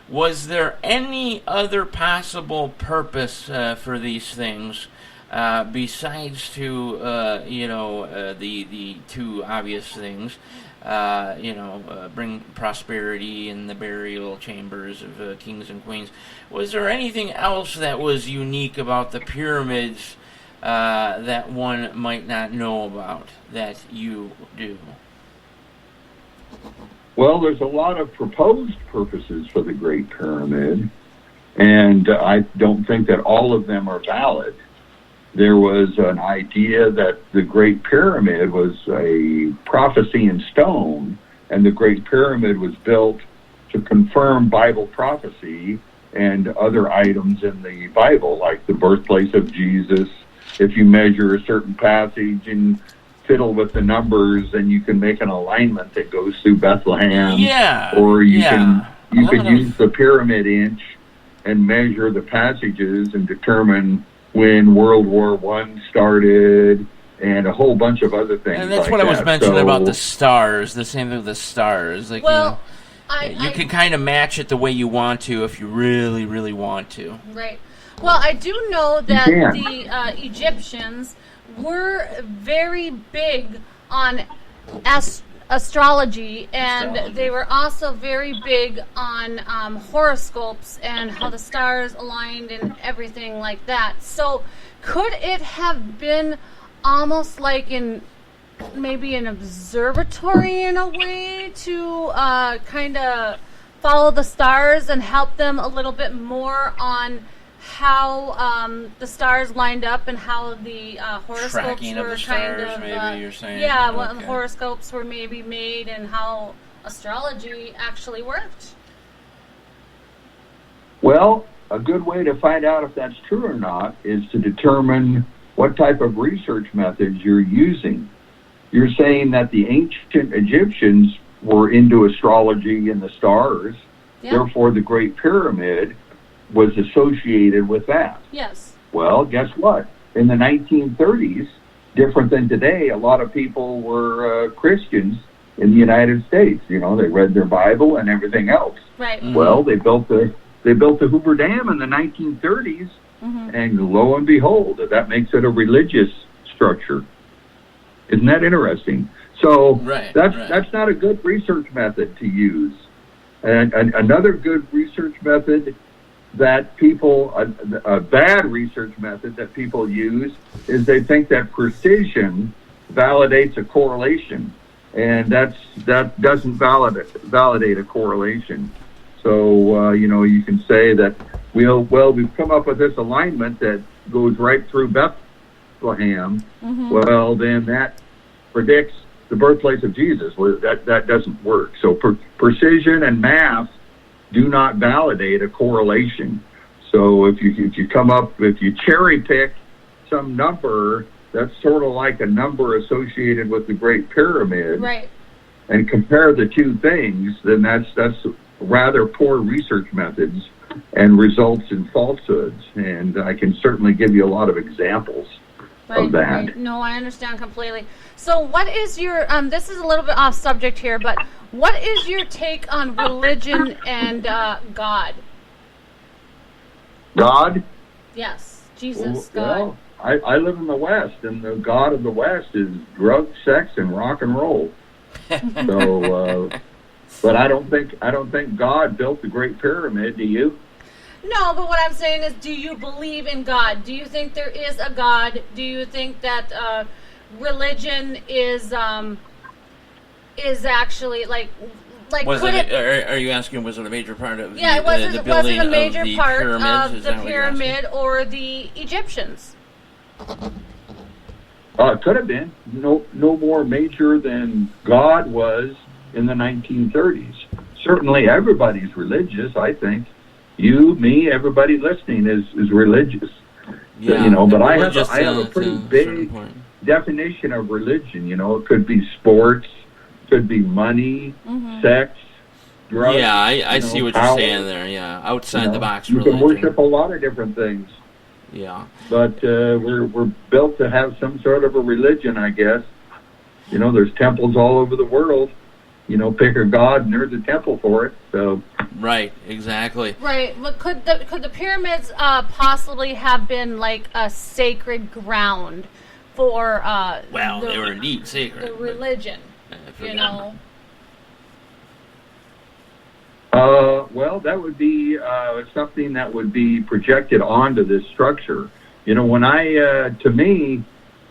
Was there any other possible purpose for these things? Besides the two obvious things, bring prosperity in the burial chambers of kings and queens. Was there anything else that was unique about the pyramids that one might not know about that you do? Well, there's a lot of proposed purposes for the Great Pyramid, and I don't think that all of them are valid. There was an idea that the Great Pyramid was a prophecy in stone, and the Great Pyramid was built to confirm Bible prophecy and other items in the Bible, like the birthplace of Jesus. If you measure a certain passage and fiddle with the numbers, then you can make an alignment that goes through Bethlehem. Or you can use the pyramid inch and measure the passages and determine when World War I started, and a whole bunch of other things. And that's like what I was that. mentioning about the stars. The same thing with the stars. Like, you can kind of match it the way you want to if you really, really want to. Right. Well, I do know that the Egyptians were very big on astrology, and they were also very big on horoscopes and how the stars aligned and everything like that. So could it have been almost like maybe an observatory in a way to kind of follow the stars and help them a little bit more on how the stars lined up and how the horoscopes tracking were of the stars, kind of maybe you're saying? what the horoscopes were maybe made and how astrology actually worked? Well, a good way to find out if that's true or not is to determine what type of research methods you're using. You're saying that the ancient Egyptians were into astrology and the stars, therefore the Great Pyramid was associated with that. Yes. Well, guess what? In the 1930s, different than today, a lot of people were Christians in the United States. They read their Bible and everything else. Right. Mm-hmm. Well, they built the Hoover Dam in the 1930s, and lo and behold, that makes it a religious structure. Isn't that interesting? So that's not a good research method to use. And another good research method that a bad research method that people use is they think that precision validates a correlation, and that doesn't validate a correlation. So you can say that we've come up with this alignment that goes right through Bethlehem. Well, then that predicts the birthplace of Jesus. Well, that doesn't work. So precision and math do not validate a correlation. So if you cherry pick some number that's sort of like a number associated with the Great Pyramid, right, and compare the two things, then that's rather poor research methods and results in falsehoods. And I can certainly give you a lot of examples of that. Right. No, I understand completely. So what is your, this is a little bit off subject here, but what is your take on religion and God? God? Yes, Jesus, God. Well, I live in the West, and the God of the West is drugs, sex, and rock and roll. So, but I don't think God built the Great Pyramid. Do you? No, but what I'm saying is, do you believe in God? Do you think there is a God? Do you think that religion is actually like Was could it? Are you asking? Was it a major part of? Yeah, the was it building a major of the part pyramids? of the pyramid or the Egyptians? It could have been no more major than God was in the 1930s. Certainly, everybody's religious. I think you, me, everybody listening is religious. Yeah, you know, but I have religious a pretty to a big certain point. definition of religion. You know, it could be sports, could be money, sex, drugs. Yeah, I see what you're power. saying there. Yeah, outside the box You religion. can worship a lot of different things. Yeah. But we're built to have some sort of a religion, I guess. You know, there's temples all over the world. You know, pick a god and there's a temple for it. So Right. Exactly. Right. But could the pyramids possibly have been like a sacred ground for Well, the, they were indeed sacred. the religion? You know. Well, that would be something that would be projected onto this structure. You know, when to me,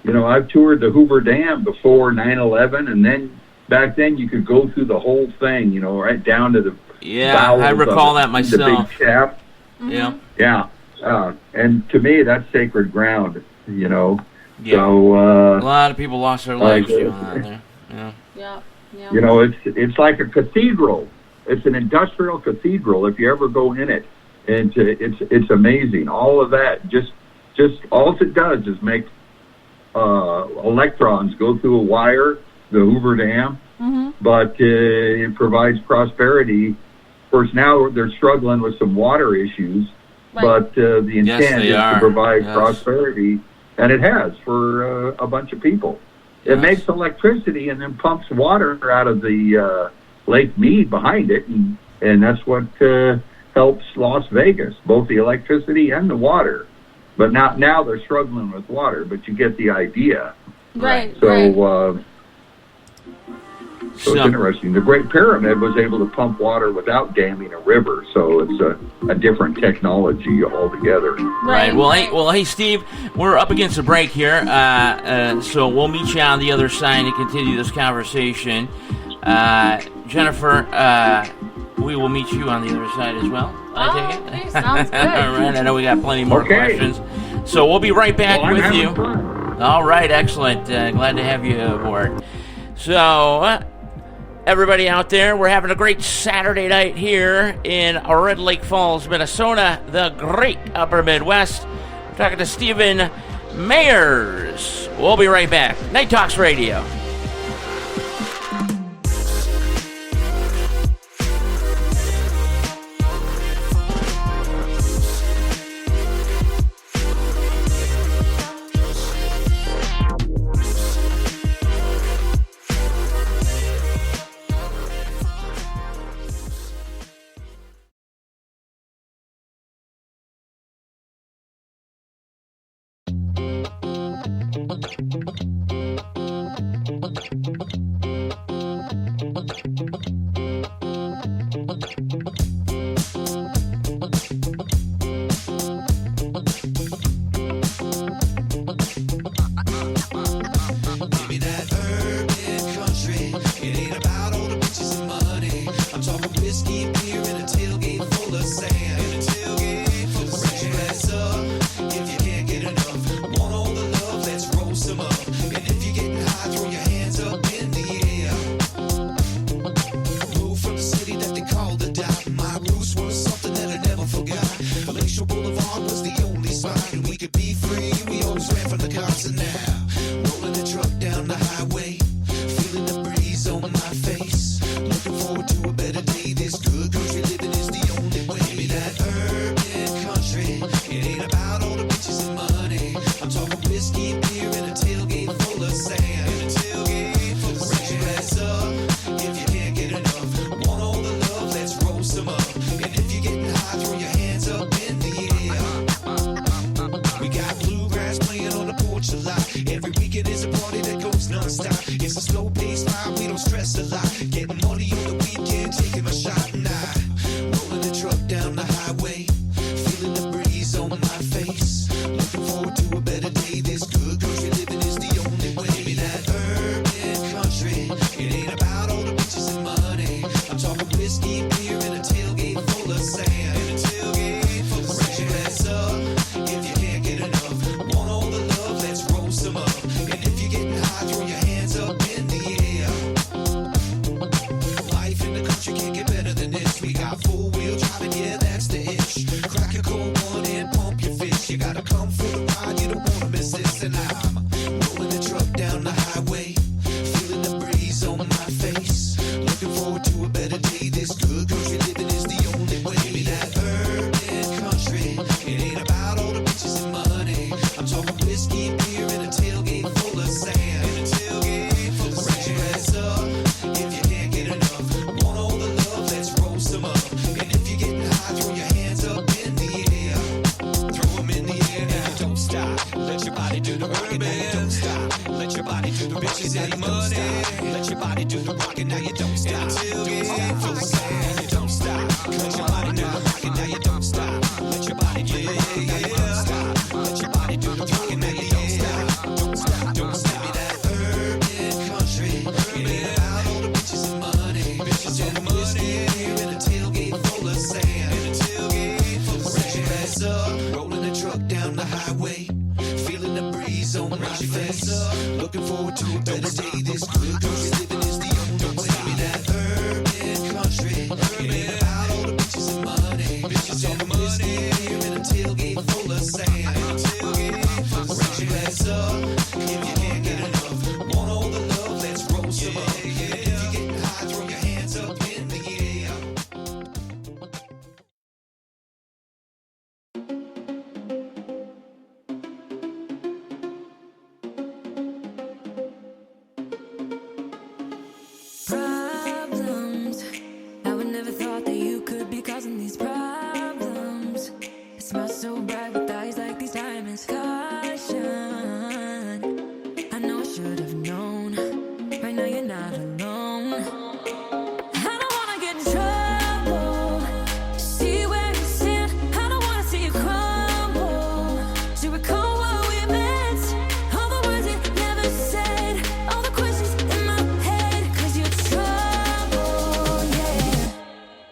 you know, I've toured the Hoover Dam before 9/11, and then back then you could go through the whole thing, you know, right down to the bowels I recall that the myself. big shaft. Yeah. Yeah, and to me that's sacred ground. You know, Yeah. so A lot of people lost their lives doing that there. Yeah. Yeah. Yeah. you know, it's like a cathedral. It's an industrial cathedral if you ever go in it, and it's amazing. All of that just all it does is make electrons go through a wire, the Hoover Dam, but it provides prosperity. Of course, now they're struggling with some water issues, but the intent is to provide prosperity, and it has for a bunch of people. It makes electricity and then pumps water out of the Lake Mead behind it, and that's what helps Las Vegas, both the electricity and the water. But now they're struggling with water, but you get the idea. Right. So, so it's interesting. The Great Pyramid was able to pump water without damming a river, so it's a different technology altogether. Right. Well, hey, Steve, we're up against a break here, so we'll meet you on the other side and continue this conversation. Jennifer, we will meet you on the other side as well. I take it. Okay, sounds good. All right. I know we got plenty more questions, so we'll be right back with you. All right. Excellent. Glad to have you aboard. So. Everybody out there, we're having a great Saturday night here in Red Lake Falls, Minnesota, the great upper Midwest. We're talking to Stephen Mayers. We'll be right back. Night Talks Radio. July. road. Better stay this good, cause we living is the old way. That urban country, urban about all the bitches and money. Bitches and money, here in a tailgate full of sand. Raise your glass up, if you can't get enough. Want all the love, let's roll some up. If you're getting high, throw your hands up in the air. Problems. I would never thought that you could be causing these problems. It smells so bright with eyes like these diamonds. Caution. I know I should have known. Right now you're not alone. I don't wanna get in trouble. See where you stand. I don't wanna see you crumble. To recall what we meant. All the words you never said. All the questions in my head. 'Cause you're trouble, yeah.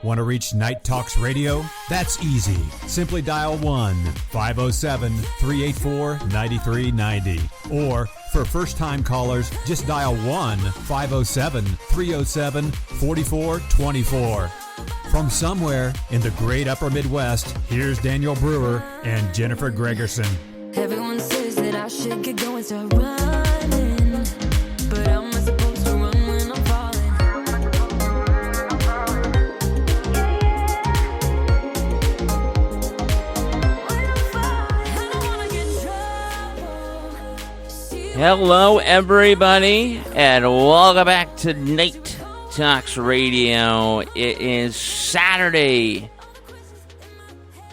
Want to reach Night Talks Radio? That's easy. Simply dial 1-507-384-9390. Or for first-time callers, just dial 1-507-307-4424. From somewhere in the great upper Midwest, here's Daniel Brewer and Jennifer Gregerson. Everyone says that I should get going, start running. But how am I supposed to run when I'm falling? I don't wanna get in trouble. Hello, everybody, and welcome back to Night Talks Radio. It is Saturday,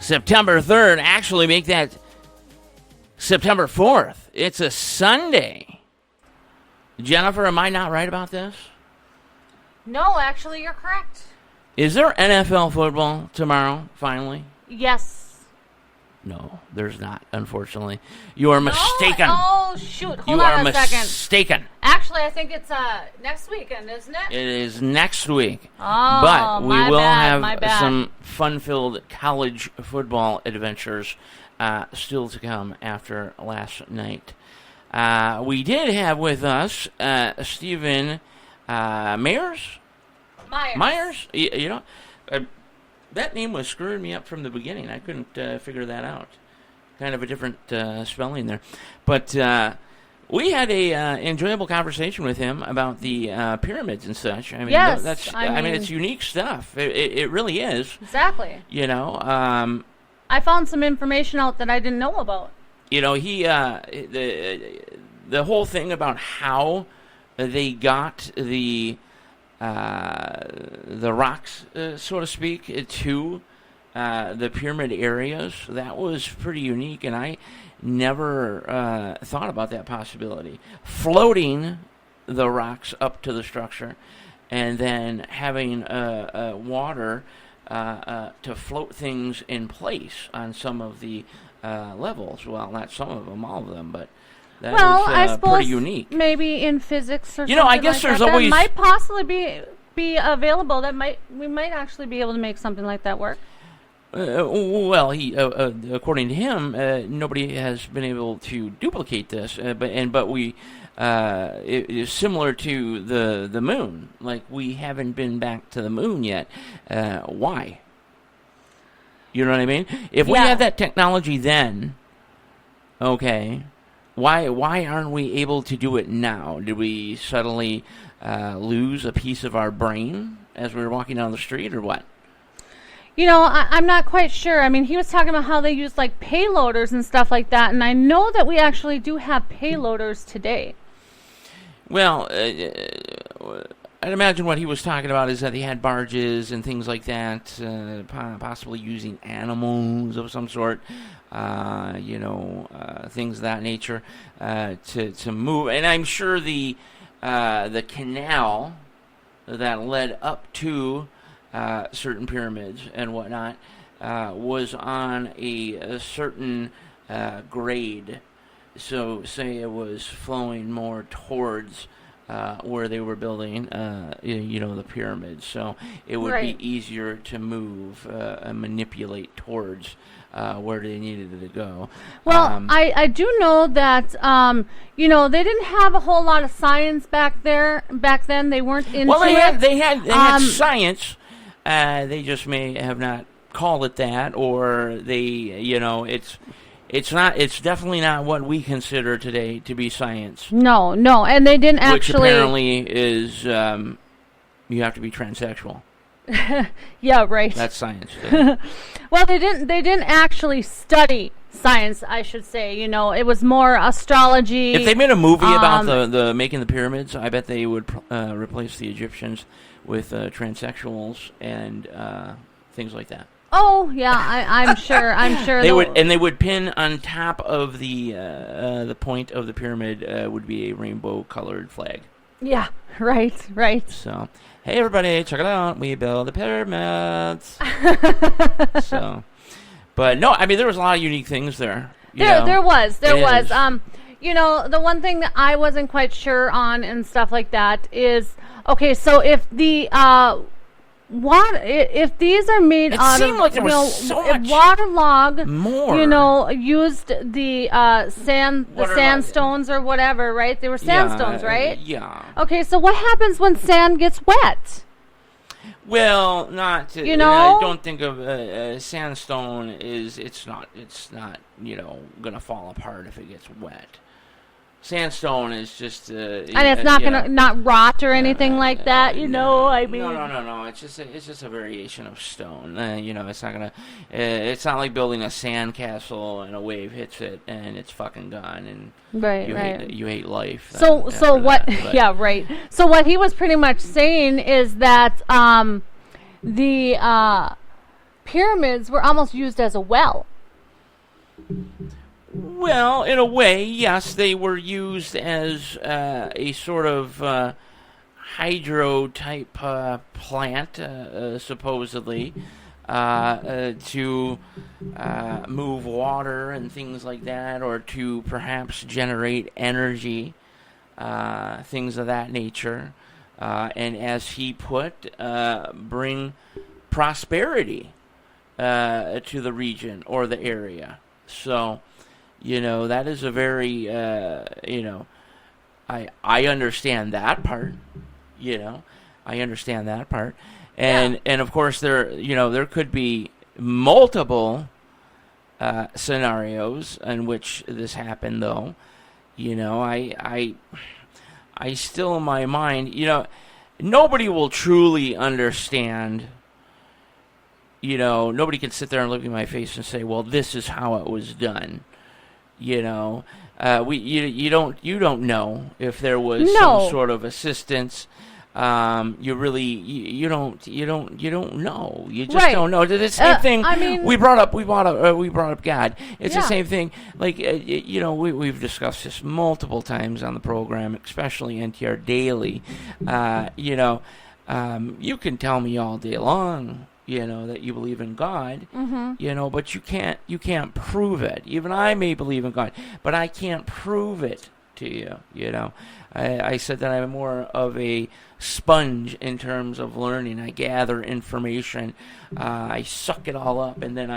September 3rd. Actually, make that September 4th. It's a Sunday. Jennifer, am I not right about this? No, actually, you're correct. Is there NFL football tomorrow, finally? Yes. No, there's not, unfortunately. You are mistaken. Oh, shoot. Hold You on are a second. mistaken. Actually, I think it's next weekend, isn't it? It is next week. Oh, But we my will bad, my have bad. some fun-filled college football adventures still to come after last night. We did have with us Stephen Myers. You know, that name was screwing me up from the beginning. I couldn't figure that out. Kind of a different spelling there. But we had a enjoyable conversation with him about the pyramids and such. I mean, Yes, I mean, it's unique stuff. It really is. Exactly. You know, I found some information out that I didn't know about. you know, he the whole thing about how they got the rocks, so to speak, to the pyramid areas, that was pretty unique, and I never thought about that possibility. Floating the rocks up to the structure, and then having water to float things in place on some of the levels. Well, not some of them, all of them, but that I is suppose pretty unique. Maybe in physics or You know, I something guess like there's that, always- that might possibly be available. We might actually be able to make something like that work. Well, he, according to him, nobody has been able to duplicate this. But we, it is similar to the moon. Like, we haven't been back to the moon yet. Why? You know what I mean? If we had that technology then, okay, why aren't we able to do it now? Did we suddenly lose a piece of our brain as we were walking down the street, or what? You know, I'm not quite sure. I mean, he was talking about how they use, like, payloaders and stuff like that, and I know that we actually do have payloaders today. Well, I'd imagine what he was talking about is that he had barges and things like that, possibly using animals of some sort, things of that nature, to move. And I'm sure the canal that led up to certain pyramids and whatnot was on a certain grade. So say it was flowing more towards where they were building, the pyramids. So it would Right. be easier to move and manipulate towards where they needed to go. Well, I do know that they didn't have a whole lot of science back then. They weren't into Well, it. they had science. They just may have not called it that, or it's not. It's definitely not what we consider today to be science. No, and they didn't Which actually. apparently is you have to be transsexual. Yeah, right. That's science. Well, they didn't actually study science, I should say. It was more astrology. If they made a movie about the making the pyramids, I bet they would replace the Egyptians with transsexuals and things like that. Oh yeah, I'm sure. They would pin on top of the point of the pyramid would be a rainbow-colored flag. Yeah, right. So, hey everybody, check it out. We build the pyramids. But no, I mean there was a lot of unique things there. There was. It is. The one thing that I wasn't quite sure on and stuff like that is, okay, so if the if these are made It out seemed of like there was so much waterlog, more. used the sandstones or whatever, right? They were sandstones, right? Yeah. Okay, so what happens when sand gets wet? Well, not to, I don't think of sandstone it's not gonna fall apart if it gets wet. Sandstone is just and it's not gonna not rot or anything like that, I mean. No. It's just a variation of stone. It's not gonna. It's not like building a sand castle and a wave hits it and it's fucking gone and you hate life. So what? Yeah, right. So what he was pretty much saying is that the pyramids were almost used as a well. Well, in a way, yes, they were used as a sort of hydro-type plant, supposedly, to move water and things like that, or to perhaps generate energy, things of that nature. And as he put, bring prosperity to the region or the area. So... that is a very, I understand that part, I understand that part. And of course there could be multiple scenarios in which this happened though. I still in my mind, nobody will truly understand. Nobody can sit there and look in my face and say, well, this is how it was done. You don't know if there was some sort of assistance. You don't know. You just don't know. The same thing. I mean, we brought up God. It's the same thing. Like we've discussed this multiple times on the program, especially NTR Daily. You can tell me all day long. That you believe in God, but you can't prove it. Even I may believe in God, but I can't prove it to you. I said that I'm more of a sponge in terms of learning. I gather information, I suck it all up, and then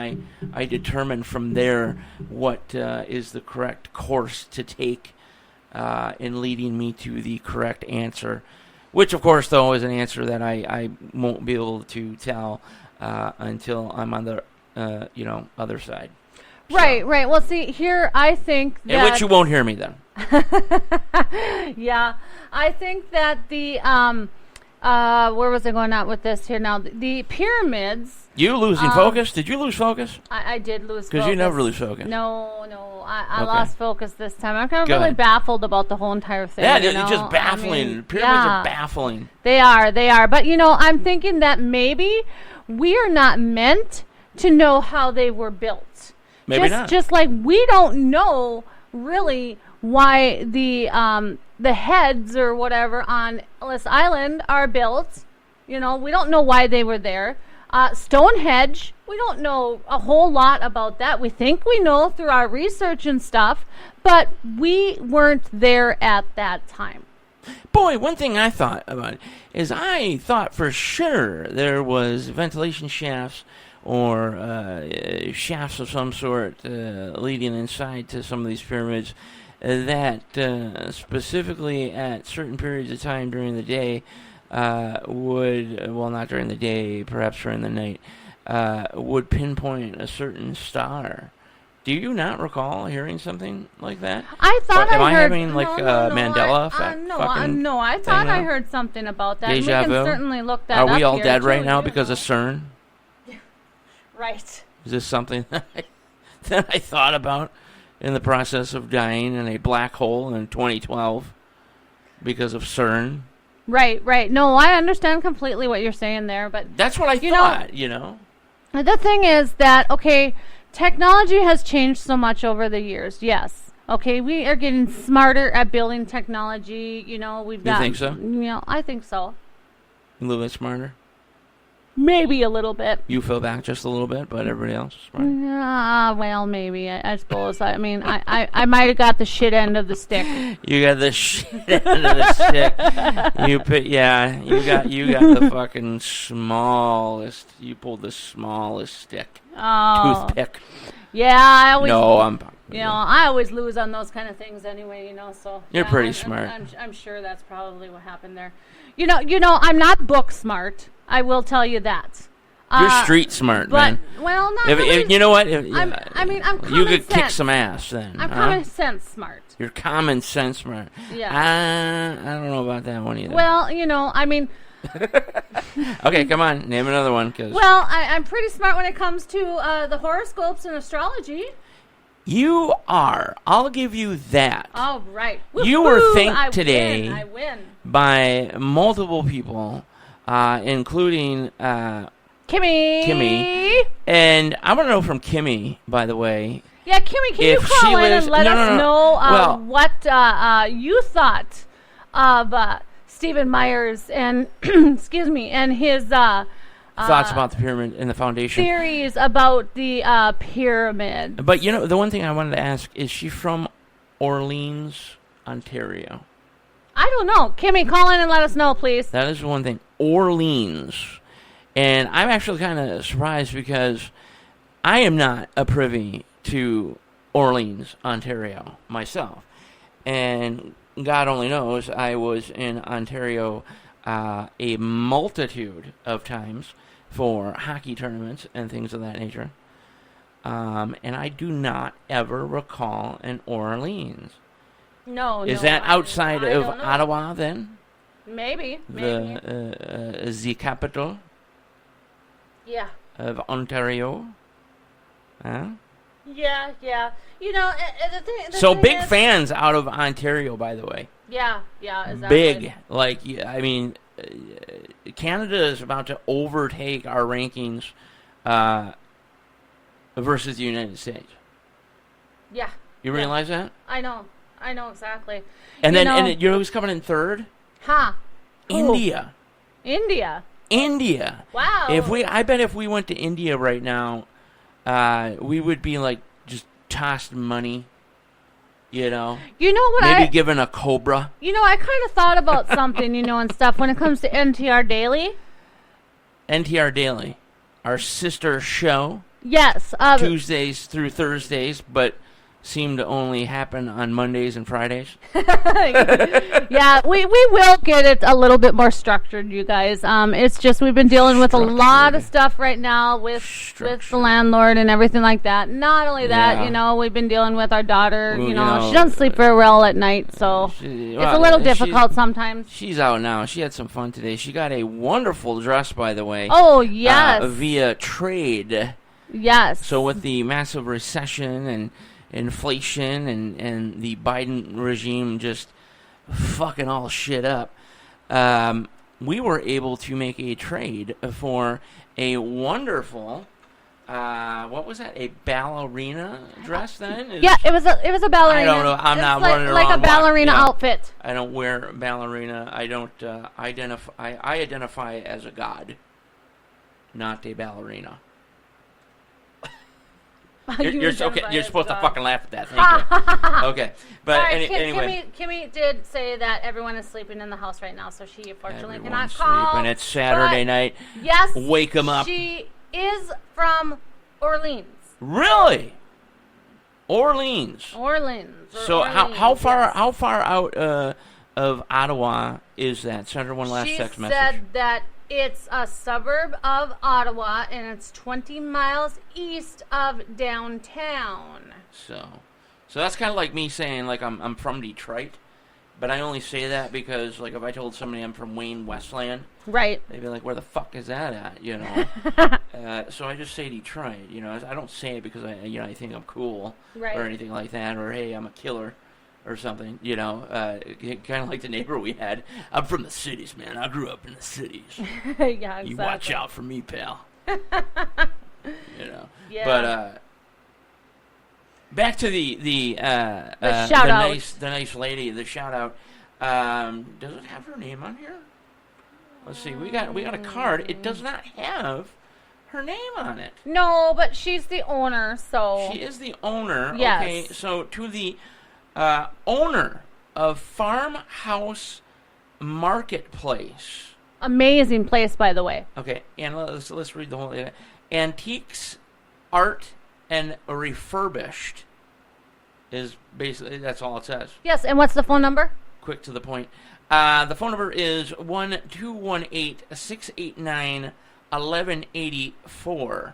I determine from there what is the correct course to take in leading me to the correct answer. Which, of course, though, is an answer that I won't be able to tell until I'm on the other side. Right. Well, see, here I think that... In which you won't hear me then. Yeah. I think that the... where was I going out with this here now? The pyramids... You losing focus? Did you lose focus? I did lose focus. Because you never lose focus. No. I lost focus this time. I'm kind of really baffled about the whole entire thing. Yeah, it's just baffling. Pyramids are baffling. They are. But, I'm thinking that maybe we are not meant to know how they were built. Maybe not. Just like we don't know really why the heads or whatever on Ellis Island are built. We don't know why they were there. Stonehenge, we don't know a whole lot about that. We think we know through our research and stuff, but we weren't there at that time. Boy, one thing I thought about is I thought for sure there was ventilation shafts or shafts of some sort leading inside to some of these pyramids that specifically at certain periods of time during the day not during the day, perhaps during the night, would pinpoint a certain star. Do you not recall hearing something like that? I thought Am I heard. having like Mandela effect? No, I thought I heard something about that. Deja we can vu? certainly look that Are up we all here, dead too, right now you because know. of CERN? Right. Is this something that I thought about in the process of dying in a black hole in 2012 because of CERN? Right. No, I understand completely what you're saying there, but That's what I thought, you know. the thing is that, okay, technology has changed so much over the years, yes. Okay, we are getting smarter at building technology, you know, we've got... You think so? You know, I think so. A little bit smarter? Maybe a little bit. You fell back just a little bit, but everybody else is smart. Well, maybe, I suppose. I mean, I might have got the shit end of the stick. You got the shit end of the stick. You got the fucking smallest. You pulled the smallest stick. Oh. Toothpick. Yeah, I always... No, I always lose on those kind of things anyway, you know, so... You're yeah, pretty smart. I'm sure that's probably what happened there. You know, I'm not book smart. I will tell you that. You're street smart, but, man. Well, not If really. You know what? I'm common You could sense. kick some ass then. I'm common sense smart. You're common sense smart. Yeah. I don't know about that one either. Well, you know, I mean... Okay, come on. Name another one. Well, I'm pretty smart when it comes to the horoscopes and astrology. You are. I'll give you that. Oh, right. You were Woohoo! thanked today I win. by multiple people, including Kimmy. And I want to know from Kimmy, by the way. Yeah, Kimmy, can you if call she in lives- and let no, us no, no. know Well- what you thought of Stephen Myers and excuse me, and his Thoughts about the pyramid and the foundation. theories about the pyramid? But, you know, the one thing I wanted to ask, is she from Orleans, Ontario? I don't know. Kimmy, call in and let us know, please. That is the one thing. Orleans. And I'm actually kind of surprised because I am not a privy to Orleans, Ontario myself. And God only knows I was in Ontario a multitude of times for hockey tournaments and things of that nature. And I do not ever recall an Orleans. No, Is no, that outside I of don't know. Ottawa then? Maybe. The capital Yeah. of Ontario? Huh? Yeah. You know, the So thing big is- fans out of Ontario, by the way. Yeah, exactly. Big. Like, I mean, Canada is about to overtake our rankings versus the United States. Yeah. You realize that? I know exactly. And You then, know- and you know who's coming in third? Huh. India. India. Wow. Wow. I bet if we went to India right now, we would be like just tossed money. You know, You know what maybe I given a cobra. You know, I kind of thought about something, you know, and stuff when it comes to NTR Daily. NTR Daily, our sister show, Yes. Tuesdays through Thursdays, but seem to only happen on Mondays and Fridays. Yeah, we will get it a little bit more structured, you guys. It's just we've been dealing with a lot of stuff right now with the landlord and everything like that. Not only that, Yeah. you know, we've been dealing with our daughter. Well, You know, you know, she doesn't sleep very well at night, so it's a little difficult sometimes. She's out now. She had some fun today. She got a wonderful dress, by the way. Oh yes, Via trade. yes. So with the massive recession and inflation and the Biden regime just fucking all shit up, we were able to make a trade for a wonderful, what was that? A ballerina dress then? Yeah, it was a ballerina. I don't know. I'm It's not like, running like around a ballerina yeah. outfit. I don't wear ballerina. I don't identify. I identify as a god, not a ballerina. You're supposed to fucking laugh at that. Thank you. Okay, but All right, anyway. Kimmy did say that everyone is sleeping in the house right now, so she unfortunately Everyone's cannot call. sleeping. It's Saturday night. Yes, Wake 'em up. She is from Orleans. Really? Orleans. So how far out of Ottawa is that? Send her one last text message. She said that it's a suburb of Ottawa, and it's 20 miles east of downtown. So that's kind of like me saying like I'm from Detroit, but I only say that because like if I told somebody I'm from Wayne Westland, right? They'd be like, "Where the fuck is that at?" You know. So I just say Detroit. You know, I don't say it because I think I'm cool right. or anything like that, or hey, I'm a killer. Or something, you know, kind of like the neighbor we had. I'm from the cities, man. I grew up in the cities. Yeah, exactly. You watch out for me, pal. You know. Yeah. But back to the shout out. The nice lady, the shout out. Does it have her name on here? Let's see. We got a card. It does not have her name on it. No, but she's the owner, so she is the owner. Yes. Okay, so to the owner of Farmhouse Marketplace. Amazing place, by the way. Okay, and let's read the whole thing. Antiques, art, and refurbished is basically, that's all it says. Yes, and what's the phone number? Quick to the point. The phone number is 1-218-689-1184.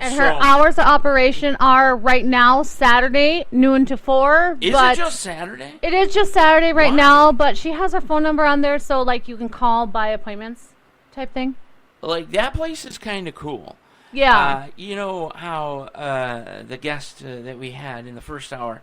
And her hours of operation are right now Saturday, noon to 4. Is it just Saturday? It is just Saturday right now, but she has her phone number on there, so like you can call by appointments type thing. Like that place is kind of cool. Yeah. You know how the guest that we had in the first hour,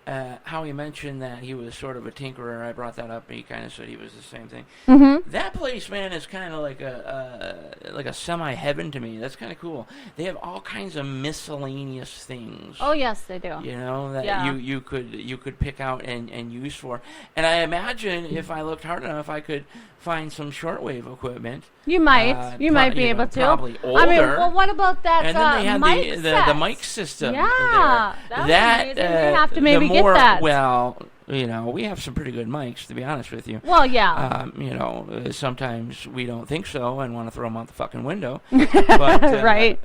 how he mentioned that he was sort of a tinkerer. I brought that up, and he kind of said he was the same thing. Mm-hmm. That place, man, is kind of like a semi-heaven to me. That's kind of cool. They have all kinds of miscellaneous things. Oh, yes, they do. You know, that you could pick out and use for. And I imagine if I looked hard enough, I could find some shortwave equipment. You might. You might be able to. Probably older. I mean, well, what about that and then they had mic the mic system. Yeah, there. That would be amazing. We have to maybe get that. Well, you know, we have some pretty good mics, to be honest with you. Well, yeah. You know, sometimes we don't think so and want to throw them out the fucking window. But right.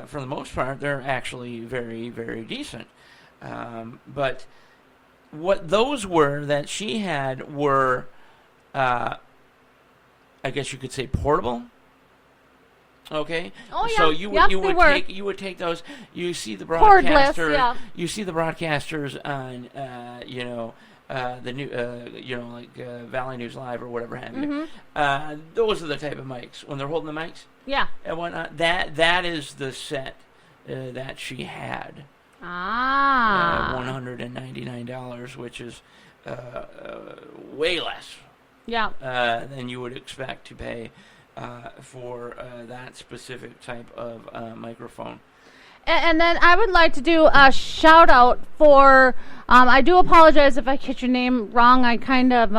For the most part, they're actually very, very decent. But what those were that she had were, I guess you could say, portable. Okay. Oh yeah. So you would take those. You see the broadcaster. You see the broadcasters on the new like Valley News Live or whatever have you. Mm-hmm. Those are the type of mics when they're holding the mics. Yeah. And whatnot. That is the set that she had. $199, which is way less. Yeah. Than you would expect to pay for that specific type of microphone. And then I would like to do a shout out for, I do apologize if I get your name wrong. I kind of,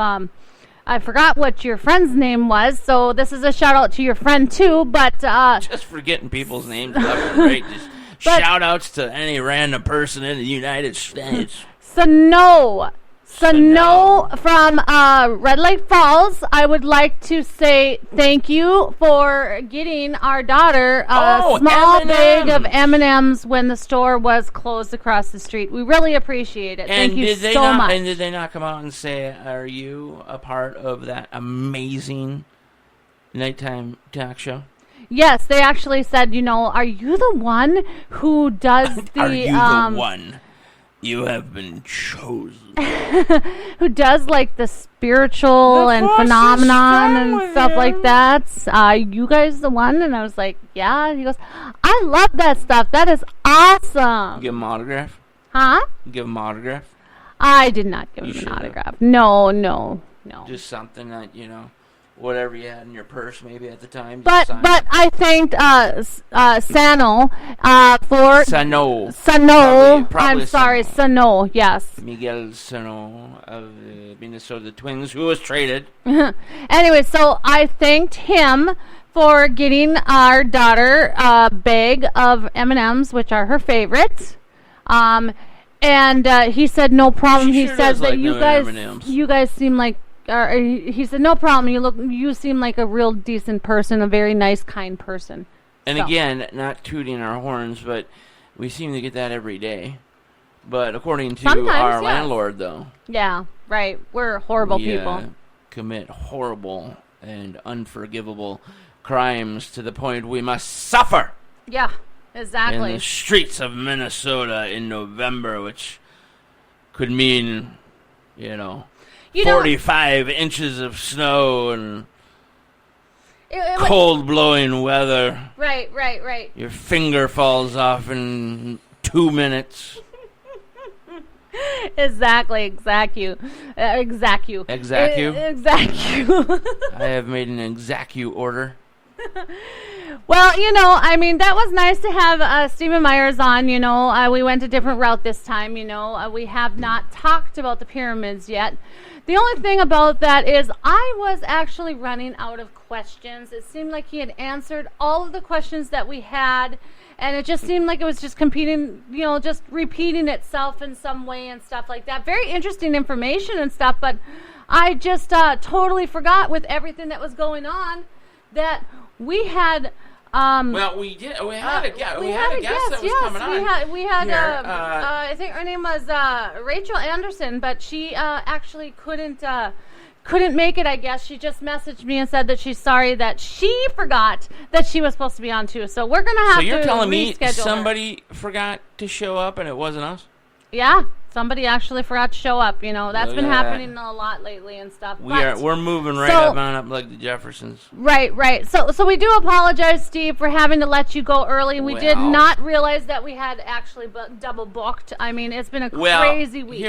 I forgot what your friend's name was. So this is a shout out to your friend too, but. Just forgetting people's names left and right. Just shout outs to any random person in the United States. Sano from Red Lake Falls. I would like to say thank you for getting our daughter a small bag of M&Ms when the store was closed across the street. We really appreciate it. Thank you so much. And did they not come out and say, are you a part of that amazing nighttime talk show? Yes, they actually said, are you the one who does the... Are you the one? You have been chosen. Who does like the spiritual and phenomenon and stuff like that. You guys the one? And I was like, yeah. He goes, I love that stuff. That is awesome. Give him an autograph? Huh? Give him an autograph? I did not give him an autograph. No. Just something that, whatever you had in your purse maybe at the time. But I thanked Sano for... Sano. I'm sorry, Sano, yes. Miguel Sano of the Minnesota Twins, who was traded. Anyway, so I thanked him for getting our daughter a bag of M&Ms, which are her favorites. And he said no problem. She He sure said does that like you doing guys M&Ms. you guys seem like he said no problem. You seem like a real decent person, a very nice, kind person. And So. again, not tooting our horns, but we seem to get that every day. But according to Sometimes, our yes. landlord, though, Yeah, right. We're horrible we people. commit horrible and unforgivable crimes to the point we must suffer Yeah, in exactly. the streets of Minnesota in November, which could mean, You know, 45 inches of snow and it would- cold blowing weather. Right. Your finger falls off in 2 minutes. Exactly. Exaccu? Exactly. I have made an exacu order. Well, I mean, that was nice to have Stephen Myers on. We went a different route this time. We have not talked about the pyramids yet. The only thing about that is I was actually running out of questions. It seemed like he had answered all of the questions that we had, and it just seemed like it was just competing, just repeating itself in some way and stuff like that. Very interesting information and stuff, but I just totally forgot with everything that was going on that we had. Well, we did. We had a guest. We had a guest that was coming on. We had. Here, I think her name was Rachel Anderson, but she actually couldn't make it. I guess she just messaged me and said that she's sorry that she forgot that she was supposed to be on too. So we're gonna have to. So you're telling me reschedule her. somebody forgot to show up and it wasn't us? Yeah, somebody actually forgot to show up. That's Look been at that. happening a lot lately and stuff. We're moving right So- up on up like the Jeffersons. Right. So we do apologize, Steve, for having to let you go early. We did Well- not realize that we had actually double booked. I mean, it's been a crazy week.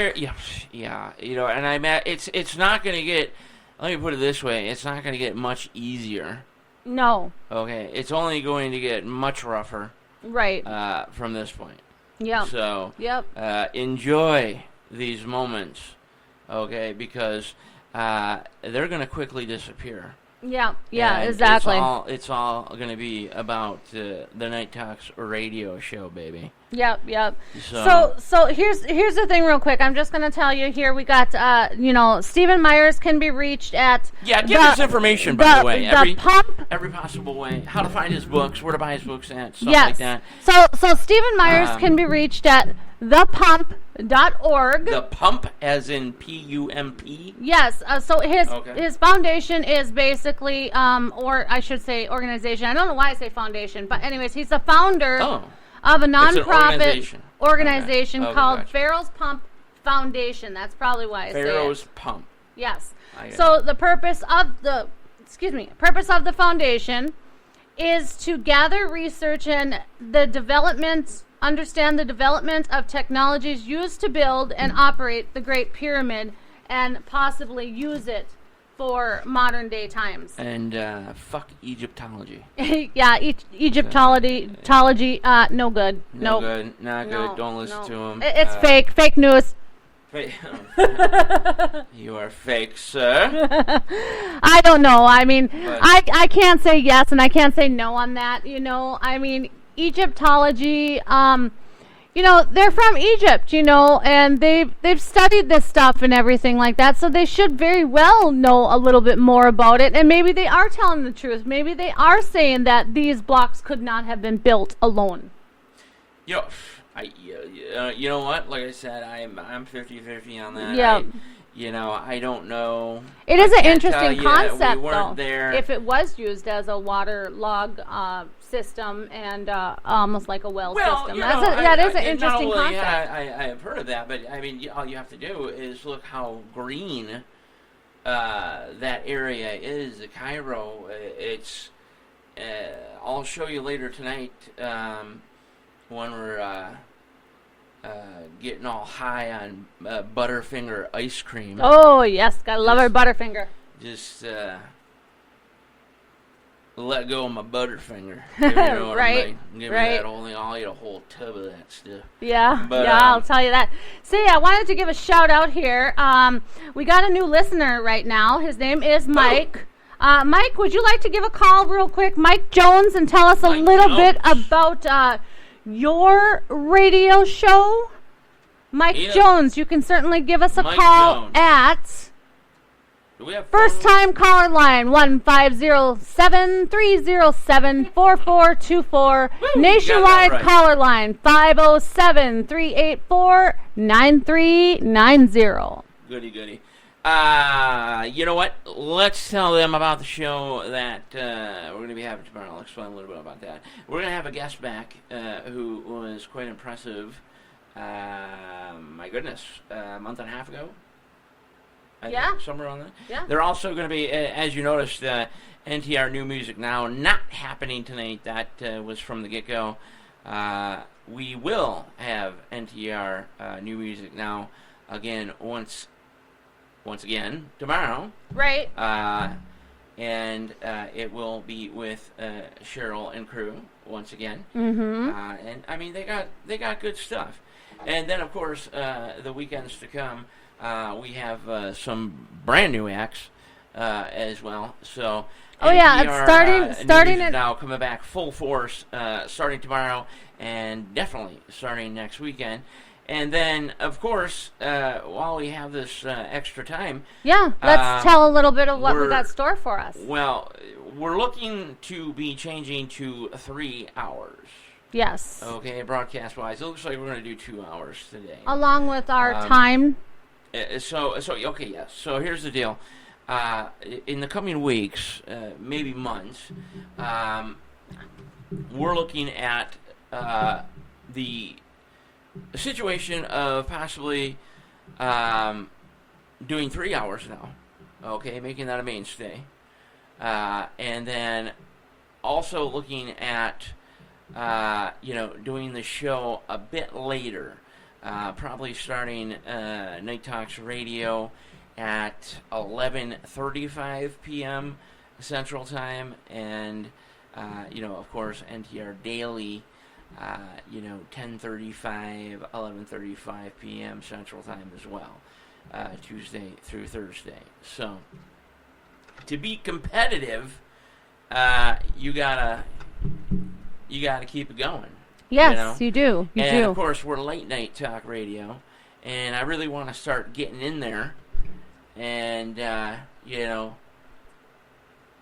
Yeah. And it's not going to get. Let me put it this way: it's not going to get much easier. No. Okay, it's only going to get much rougher Right. from this point. Yep. So Yep. enjoy these moments, okay? Because they're going to quickly disappear. Yeah. And Exactly. It's all going to be about the Night Talks radio show, baby. Yep. So- So here's the thing, real quick. I'm just gonna tell you here. We got Stephen Myers can be reached at. Yeah, give us information, by the way. The pump. Every possible way. How to find his books, where to buy his books at, stuff Yes. like that. So Stephen Myers can be reached at thepump.org. The Pump, as in P-U-M-P. Yes. So Okay. his foundation is basically, or I should say, organization. I don't know why I say foundation, but anyways, he's the founder of a It's an nonprofit organization. Okay. called Gotcha. Pharaoh's Pump Foundation. That's probably why I say it. Pharaoh's Pump. Yes. I get So the purpose of the foundation is to gather research and understand the development of technologies used to build and operate the Great Pyramid and possibly use it for modern day times. And fuck Egyptology. Yeah, Egyptology, no good. No Nope. good. Not good. No, Don't listen no. to him. It's fake news. You are fake, sir. I don't know. I mean, But- I can't say yes and I can't say no on that. I mean, Egyptology. They're from Egypt. And they've studied this stuff and everything like that. So they should very well know a little bit more about it. And maybe they are telling the truth. Maybe they are saying that these blocks could not have been built alone. You know what? Like I said, I'm 50-50 on that. Yeah. I don't know. It is I an can't tell interesting you, concept, we weren't though. there. If it was used as a water log system and almost like a well system, that is an interesting not only, concept. I have heard of that, but I mean, all you have to do is look how green that area is. Cairo. It's. I'll show you later tonight when we're getting all high on Butterfinger ice cream. Oh yes, gotta love our Butterfinger. Just let go of my Butterfinger. If you know what Right, I mean. Give right. me that only. I'll eat a whole tub of that stuff. Yeah, But, I'll tell you that. See, I wanted to give a shout out here. We got a new listener right now. His name is Mike. Mike, would you like to give a call real quick? Mike Jones, and tell us a Mike little bit Jones. about your radio show? Mike Yeah. Jones, you can certainly give us a Mike call Jones. at Do we have first phone? time caller line 1-507-307-4424. Nationwide right. caller line 507-384-9390. Goody. You know what? Let's tell them about the show that we're going to be having tomorrow. I'll explain a little bit about that. We're going to have a guest back who was quite impressive. My goodness, a month and a half ago. I Yeah. think, somewhere on that. Yeah. They're also going to be, as you noticed, NTR New Music Now not happening tonight. That was from the get-go. We will have NTR New Music Now again once again tomorrow. Right. And it will be with Cheryl and crew once again. Mm-hmm. And I mean, they got good stuff. And then, of course, the weekends to come, we have some brand new acts as well. So, Oh, yeah, it's starting New Music at- now coming back full force, starting tomorrow, and definitely starting next weekend. And then, of course, while we have this extra time, Yeah, let's tell a little bit of what we we're- got stored for us. well, we're looking to be changing to 3 hours. Yes. Okay, broadcast-wise, it looks like we're going to do 2 hours today. Along with our Um, time. So okay, yes. So here's the deal. In the coming weeks, maybe months, we're looking at the situation of possibly doing 3 hours now. Okay, making that a mainstay. And then also looking at, doing the show a bit later. Probably starting Night Talks Radio at 11:35 p.m. Central Time, and of course NTR Daily, 10:35, 11:35 p.m. Central Time as well, Tuesday through Thursday. So to be competitive, you gotta keep it going. Yes, you do. You And do. of course, we're late night talk radio, and I really want to start getting in there, and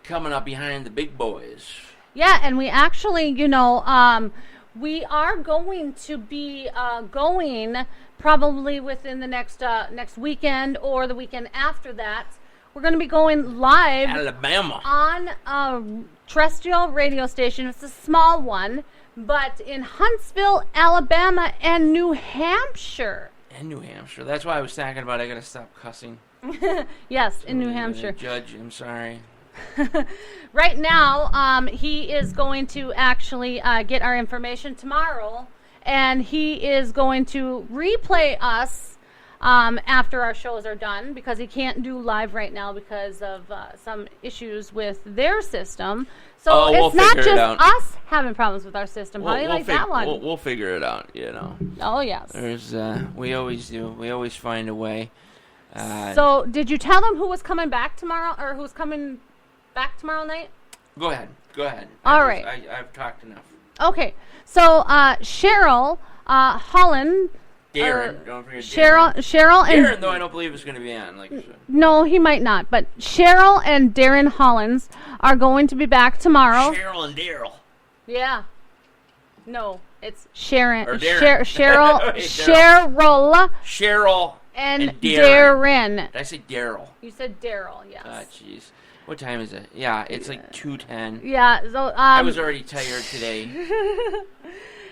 coming up behind the big boys. Yeah, and we actually, we are going to be going probably within the next weekend or the weekend after that. We're going to be going live Alabama. on a terrestrial radio station. It's a small one, but in Huntsville, Alabama, and New Hampshire. And New Hampshire. That's why I was talking about I got to stop cussing. Yes, in New Hampshire. Judge, I'm sorry. Right now, he is going to actually get our information tomorrow, and he is going to replay us after our shows are done, because he can't do live right now because of some issues with their system. So we'll it's not figure it just out. us having problems with our system. How do you like that one? We'll figure it out, Oh, yes. There's, we always do. We always find a way. So did you tell them who was coming back tomorrow, or who's coming back tomorrow night? Go ahead. All right. I've talked enough. Okay. So Cheryl Holland. Darren, don't forget Darren. Cheryl and Darren, though I don't believe is going to be on, like you said. no, he might not. But Cheryl and Darren Hollins are going to be back tomorrow. Cheryl and Daryl. Yeah. No, it's Sharon, Or Darren. Cheryl, Wait, Daryl. Cheryl, Cheryl and Darren. Darren. Did I say Daryl? You said Daryl, yes. Jeez. What time is it? Yeah, it's like 2:10. Yeah. So I was already tired today.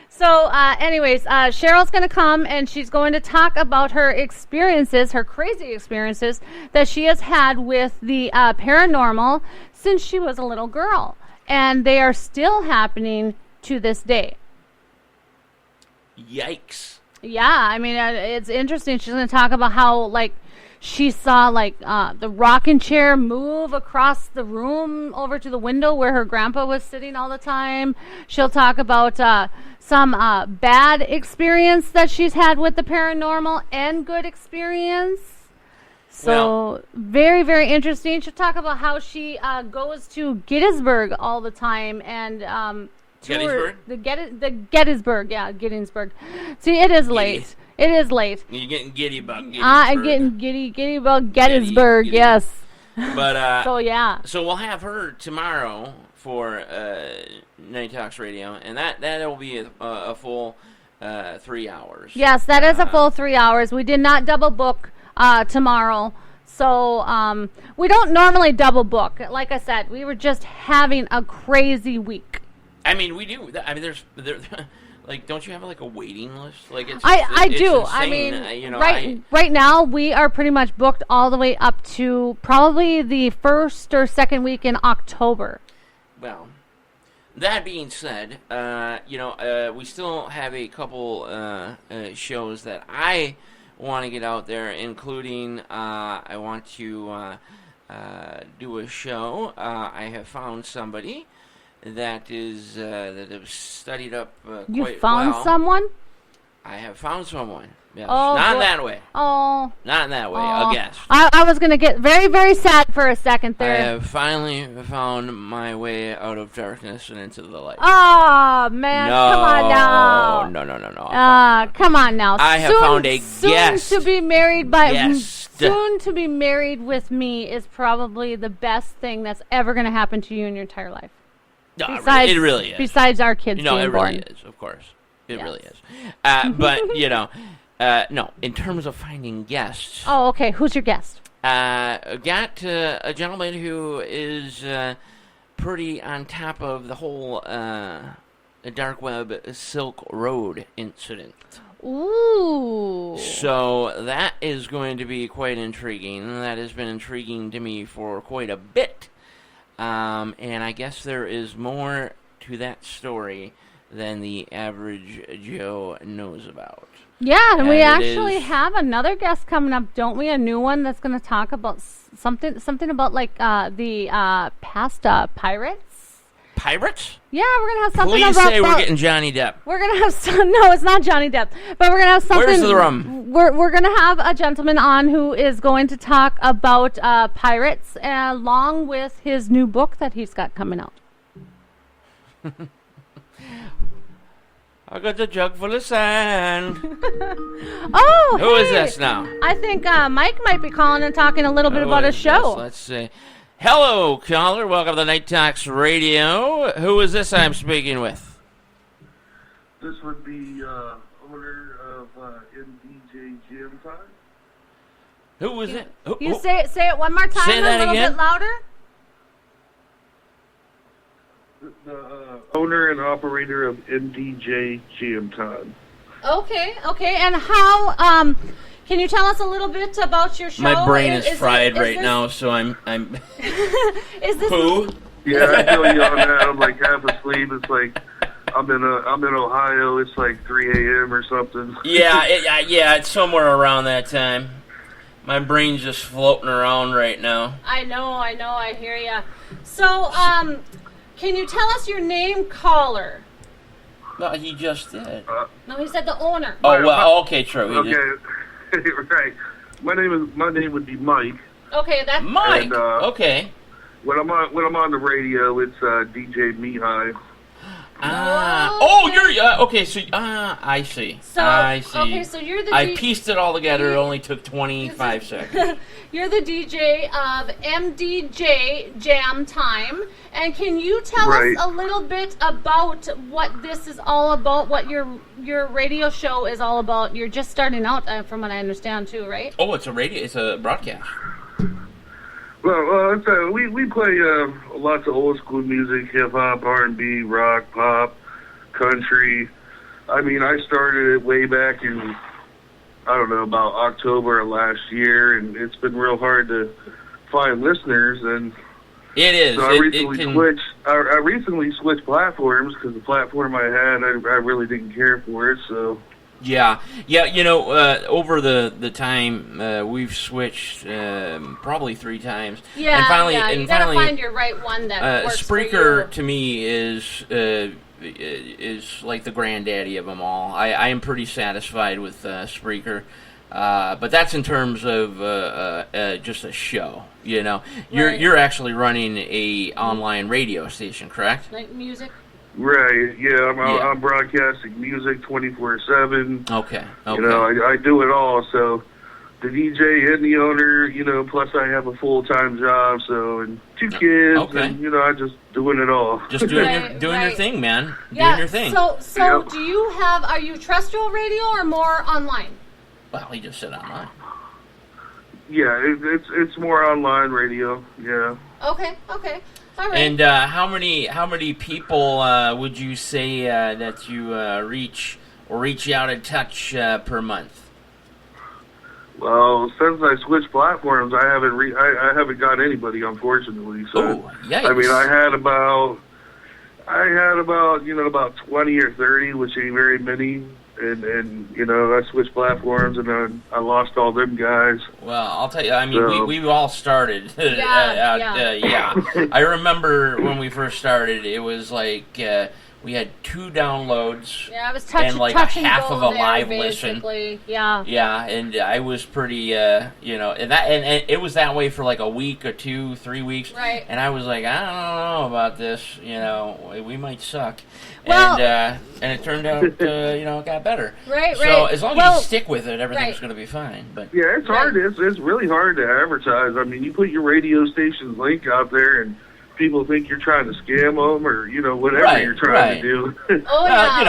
So, anyways, Cheryl's going to come, and she's going to talk about her experiences, her crazy experiences that she has had with the paranormal since she was a little girl. And they are still happening to this day. Yikes. Yeah, I mean, it's interesting. She's going to talk about how, she saw, the rocking chair move across the room over to the window where her grandpa was sitting all the time. She'll talk about some bad experience that she's had with the paranormal and good experience. So very, very interesting. She'll talk about how she goes to Gettysburg all the time and Gettysburg? the Gettysburg, yeah, Gettysburg. See, it is late. It is late. You're getting giddy about Gettysburg. I'm getting giddy about Gettysburg. Giddy. Yes. But So yeah. So we'll have her tomorrow for Night Talks Radio, and that'll be a full 3 hours. Yes, that is a full 3 hours. We did not double book tomorrow. So we don't normally double book. Like I said, we were just having a crazy week. I mean, we do. I mean, there, like, don't you have like a waiting list? Like, I it's do. insane. I mean, you know, right now we are pretty much booked all the way up to probably the first or second week in October. Well, that being said, we still have a couple shows that I want to get out there, including I want to do a show. I have found somebody that have studied up quite well. You found someone? I have found someone. Yes. Oh, Not in boy. that way. Oh. Not in that way. Oh. A guest. I was going to get very, very sad for a second I there. have finally found my way out of darkness and into the light. Oh, man. No. Come on now. No. Come on now. I have found a guest. Soon to be married by... Guest. Soon to be married with me is probably the best thing that's ever going to happen to you in your entire life. No, Besides, it really is. Besides our kids being it born. really is, of course. It Yes. really is. But, no, in terms of finding guests, Oh, okay. Who's your guest? got a gentleman who is pretty on top of the whole dark web Silk Road incident. Ooh. So that is going to be quite intriguing. That has been intriguing to me for quite a bit. And I guess there is more to that story than the average Joe knows about. Yeah, and we And it actually is- have another guest coming up, don't we? A new one that's going to talk about something about like the past pirates. Pirates? Yeah, we're going to have something Please about. say we're getting Johnny Depp. We're going to have some. No, it's not Johnny Depp, but we're going to have something. Where's the rum? We're going to have a gentleman on who is going to talk about pirates, along with his new book that he's got coming out. I got a jug full of sand. Oh, Who is hey. this now? I think Mike might be calling and talking a little bit about his show. Let's see. Hello, caller. Welcome to Night Talks Radio. Who is this I'm speaking with? This would be owner of MDJ Gym Time. Who is it? You say it one more time, Say that a little again? bit louder. The owner and operator of MDJ Gym Time. Okay. And how? Can you tell us a little bit about your show? My brain is fried is right this- now, so I'm Is this? Who? Yeah, I feel you on that. I'm like half asleep. It's like I'm in Ohio. It's like 3 a.m. or something. Yeah, it's somewhere around that time. My brain's just floating around right now. I know. I hear ya. So, can you tell us your name, caller? No, he just did. No, he said the owner. Oh, well, okay, true. He just- Okay, right. My name would be Mike. Okay, that's Mike. And, Okay. When I'm on the radio, it's DJ Mihai. Oh, you're okay. So, I see. So, I see. okay, so you're the I pieced it all together. It only took 25 seconds. You're the DJ of MDJ Jam Time, and can you tell Right. us a little bit about what this is all about? What your radio show is all about? You're just starting out, from what I understand, too, right? Oh, it's a radio. It's a broadcast. Well, we play lots of old school music, hip hop, R&B, rock, pop, country. I mean, I started it way back in, I don't know, about October of last year, and it's been real hard to find listeners. And It is. so I recently switched platforms because the platform I had, I really didn't care for it. So Yeah. Over the time we've switched probably 3 times. Yeah, and finally, yeah. You and gotta finally, find your right one that works for Spreaker you. to me is like the granddaddy of them all. I am pretty satisfied with Spreaker. But that's in terms of just a show. You're actually running a online radio station, correct? Like music. Right. Yeah. I'm broadcasting music 24/7. Okay. I do it all. So the DJ and the owner. Plus I have a full-time job. So and 2 kids. Okay. And I just doing it all. Just doing Right. your thing, man. Yeah. Doing your thing. So Yep. do you have? Are you terrestrial radio or more online? Well, he just said online. Yeah. It's more online radio. Yeah. Okay. All right. And how many people would you say that you reach out and touch per month? Well, since I switched platforms, I haven't got anybody, unfortunately. So, Oh, yikes. I mean, I had about about 20 or 30, which ain't very many, and I switched platforms, and then I lost all them guys. Well, I'll tell you. I mean, So- we all started. Yeah. I remember when we first started. It was like we had 2 downloads. Yeah, I was and like a touching half of a there, live listen. basically. Yeah. Yeah, and I was pretty, and it was that way for like a week or 2, 3 weeks. Right. And I was like, I don't know about this. We might suck. Well- And it turned out, it got better. Right. So as long as Well, you stick with it, everything's right. going to be fine. But Yeah, it's hard. It's really hard to advertise. I mean, you put your radio station's link out there, and people think you're trying to scam them or whatever Right, you're trying right. to do. Oh yeah.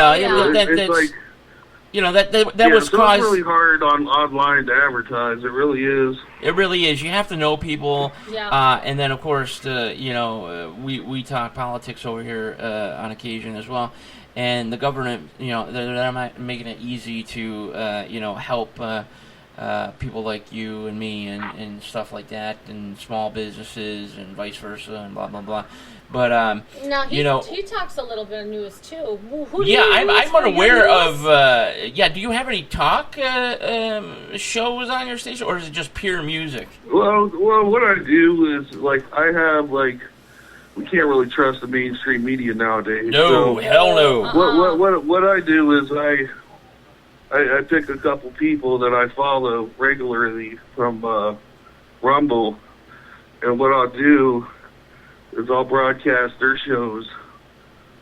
that was so caused. it's really hard online to advertise. It really is. It really is. You have to know people. Yeah. And then, of course, we talk politics over here on occasion as well. And the government, they're not making it easy to, help people like you and me and stuff like that, and small businesses and vice versa, and blah, blah, blah. But, Now he talks a little bit of news too. Who do you I'm use for your unaware news? of. Do you have any talk shows on your station, or is it just pure music? Well, what I do is I have we can't really trust the mainstream media nowadays. No, so hell no. what I do is I pick a couple people that I follow regularly from Rumble, and what I'll do is I'll broadcast their shows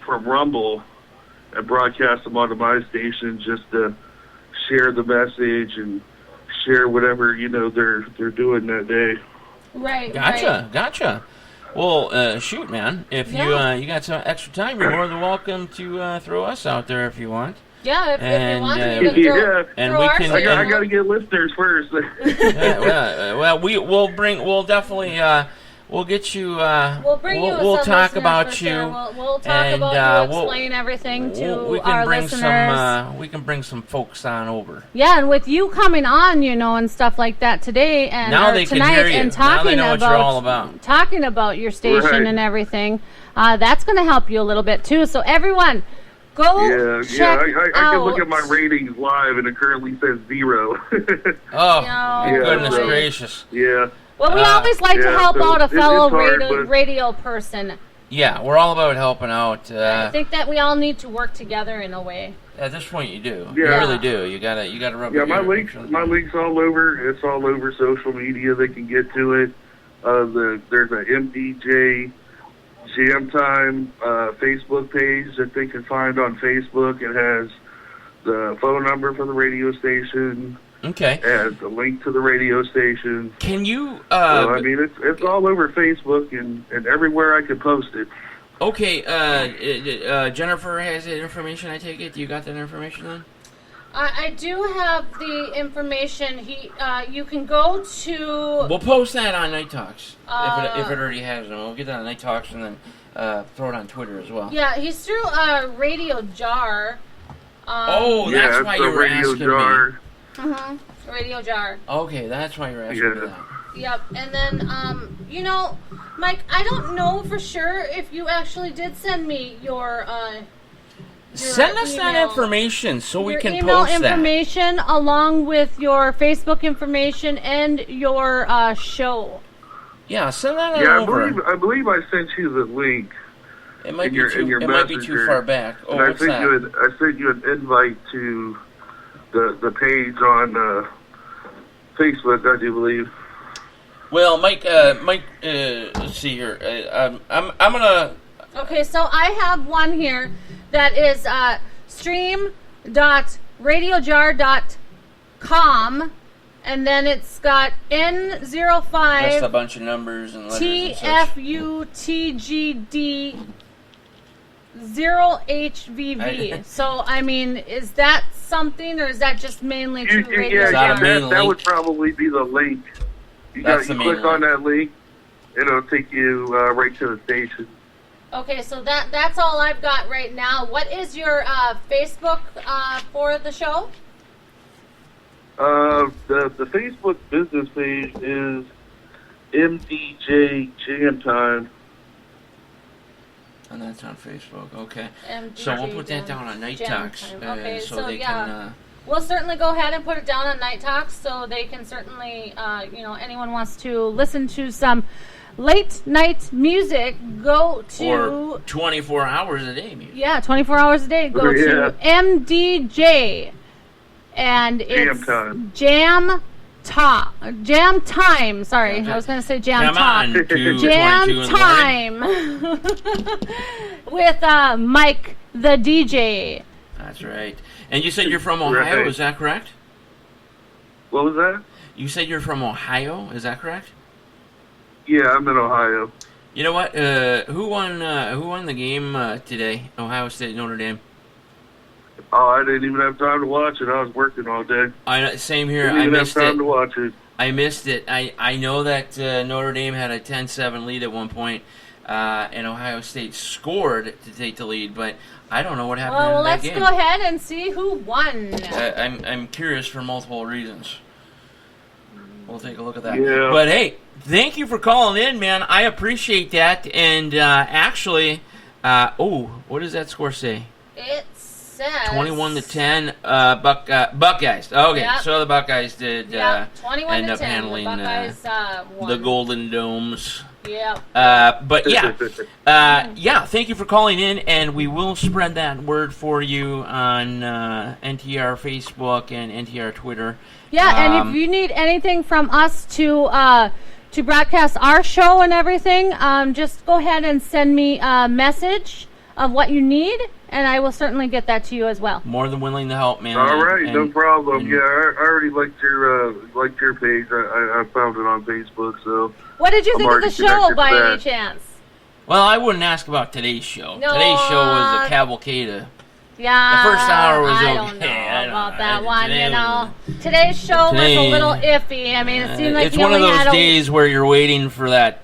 from Rumble and broadcast them onto my station just to share the message and share whatever they're doing that day. Right. Gotcha. Well, shoot, man. If you got some extra time, you're more than welcome to throw us out there if you want. Yeah, if you want to, you yeah. can And throw we our can- station I out. got to get listeners first. We'll definitely we'll get you. We'll bring you. We'll some talk listeners about for you. sure. We'll talk and, about you. we'll- Explain everything to we can our bring listeners. we can bring some folks on over. Yeah, and with you coming on, and stuff like that today and Now or they can tonight, hear you. and Now talking they know what you're all about. talking about your station Right. and everything, that's going to help you a little bit too. So everyone, go check I out. can look at my ratings live, and it currently says 0. Oh, No. goodness Yeah. gracious! Yeah. Well, we always like to yeah, help so out a it's fellow hard, but- radio person. Yeah, we're all about helping out. I think that we all need to work together in a way. At this point, you do. You Yeah. really do. You gotta rub. Yeah, it my in. link's all over. It's all over social media. They can get to it. There's a MDJ Jam Time Facebook page that they can find on Facebook. It has the phone number for the radio station. Okay. It has the link to the radio station. Can you? So, I mean, it's all over Facebook and everywhere I can post it. Okay. Jennifer has that information. I take it. You got that information then? I do have the information. You can go to. We'll post that on Night Talks if it already has them. We'll get that on Night Talks and then throw it on Twitter as well. Yeah, he's through Radio Jar. Oh, Yeah, that's it's why the you were radio asking jar. Radio Jar. me. Okay, that's why you're asking me Yeah. that. Yep, and then, Mike, I don't know for sure if you actually did send me your Send us that email. information so we Your can email post that. information along with your Facebook information and your show. Yeah, send that Yeah, over. I believe I sent you the link. It might in be your- too. in your It might be too messenger. far back. Oh, And I what's sent that? you I sent you an invite to the page on Facebook, I do believe. Well, Mike, let's see here. I'm gonna. Okay, so I have one here that is stream.radiojar.com, and then it's got N05 Just a bunch of numbers and letters TFUTGD 0HVV. So, I mean, is that something, or is that just mainly to Radio Is that a Jar? main that link? would probably be the link. You That's the main click on link. that link, and it'll take you right to the station. Okay, so that's all I've got right now. What is your Facebook for the show? The Facebook business page is MDJ Jam Time. And that's on Facebook. Okay. MDJ So we'll put that down on Night Jam Talks, Time. Okay, so so they yeah. can. We'll certainly go ahead and put it down on Night Talks, so they can certainly, anyone wants to listen to some late night music, go to... Or 24 hours a day, music. Yeah, 24 hours a day. Go to MDJ. And it's Jam Jam Time. Sorry, I was going to say Jam Come Talk. on, 2:22 Jam in the Time. With Mike the DJ. That's right. And you said you're from Ohio, Right. is that correct? What was that? You said you're from Ohio, is that correct? Yeah, I'm in Ohio. You know what? Who won the game today? Ohio State, Notre Dame. Oh, I didn't even have time to watch it. I was working all day. Same here. Didn't I even have missed time it. to watch it. I missed it. I know that Notre Dame had a 10-7 lead at one point, and Ohio State scored to take the lead, but I don't know what happened Well, in that let's game. go ahead and see who won. I'm curious for multiple reasons. We'll take a look at that. Yeah. But hey, thank you for calling in, man. I appreciate that. And actually, what does that score say? It says 21-10, Buckeyes. Okay, Yep. so the Buckeyes did 21 end to up 10. handling the Buckeyes won. the Golden Domes. Yep. But yeah, thank you for calling in, and we will spread that word for you on NTR Facebook and NTR Twitter. Yeah, and if you need anything from us to broadcast our show and everything, just go ahead and send me a message of what you need, and I will certainly get that to you as well. More than willing to help, man. All right, no problem. and- Yeah, I already liked your page. I found it on Facebook. So What did you I'm think of the already show, connected by to any that. chance? Well, I wouldn't ask about today's show. No, Today's show was a cavalcade. Yeah, The first hour was I okay. don't know I don't about know. that one. Today You know, today's show was Today- a little iffy. I mean, it seemed like it's he one of only those had days where you're waiting for that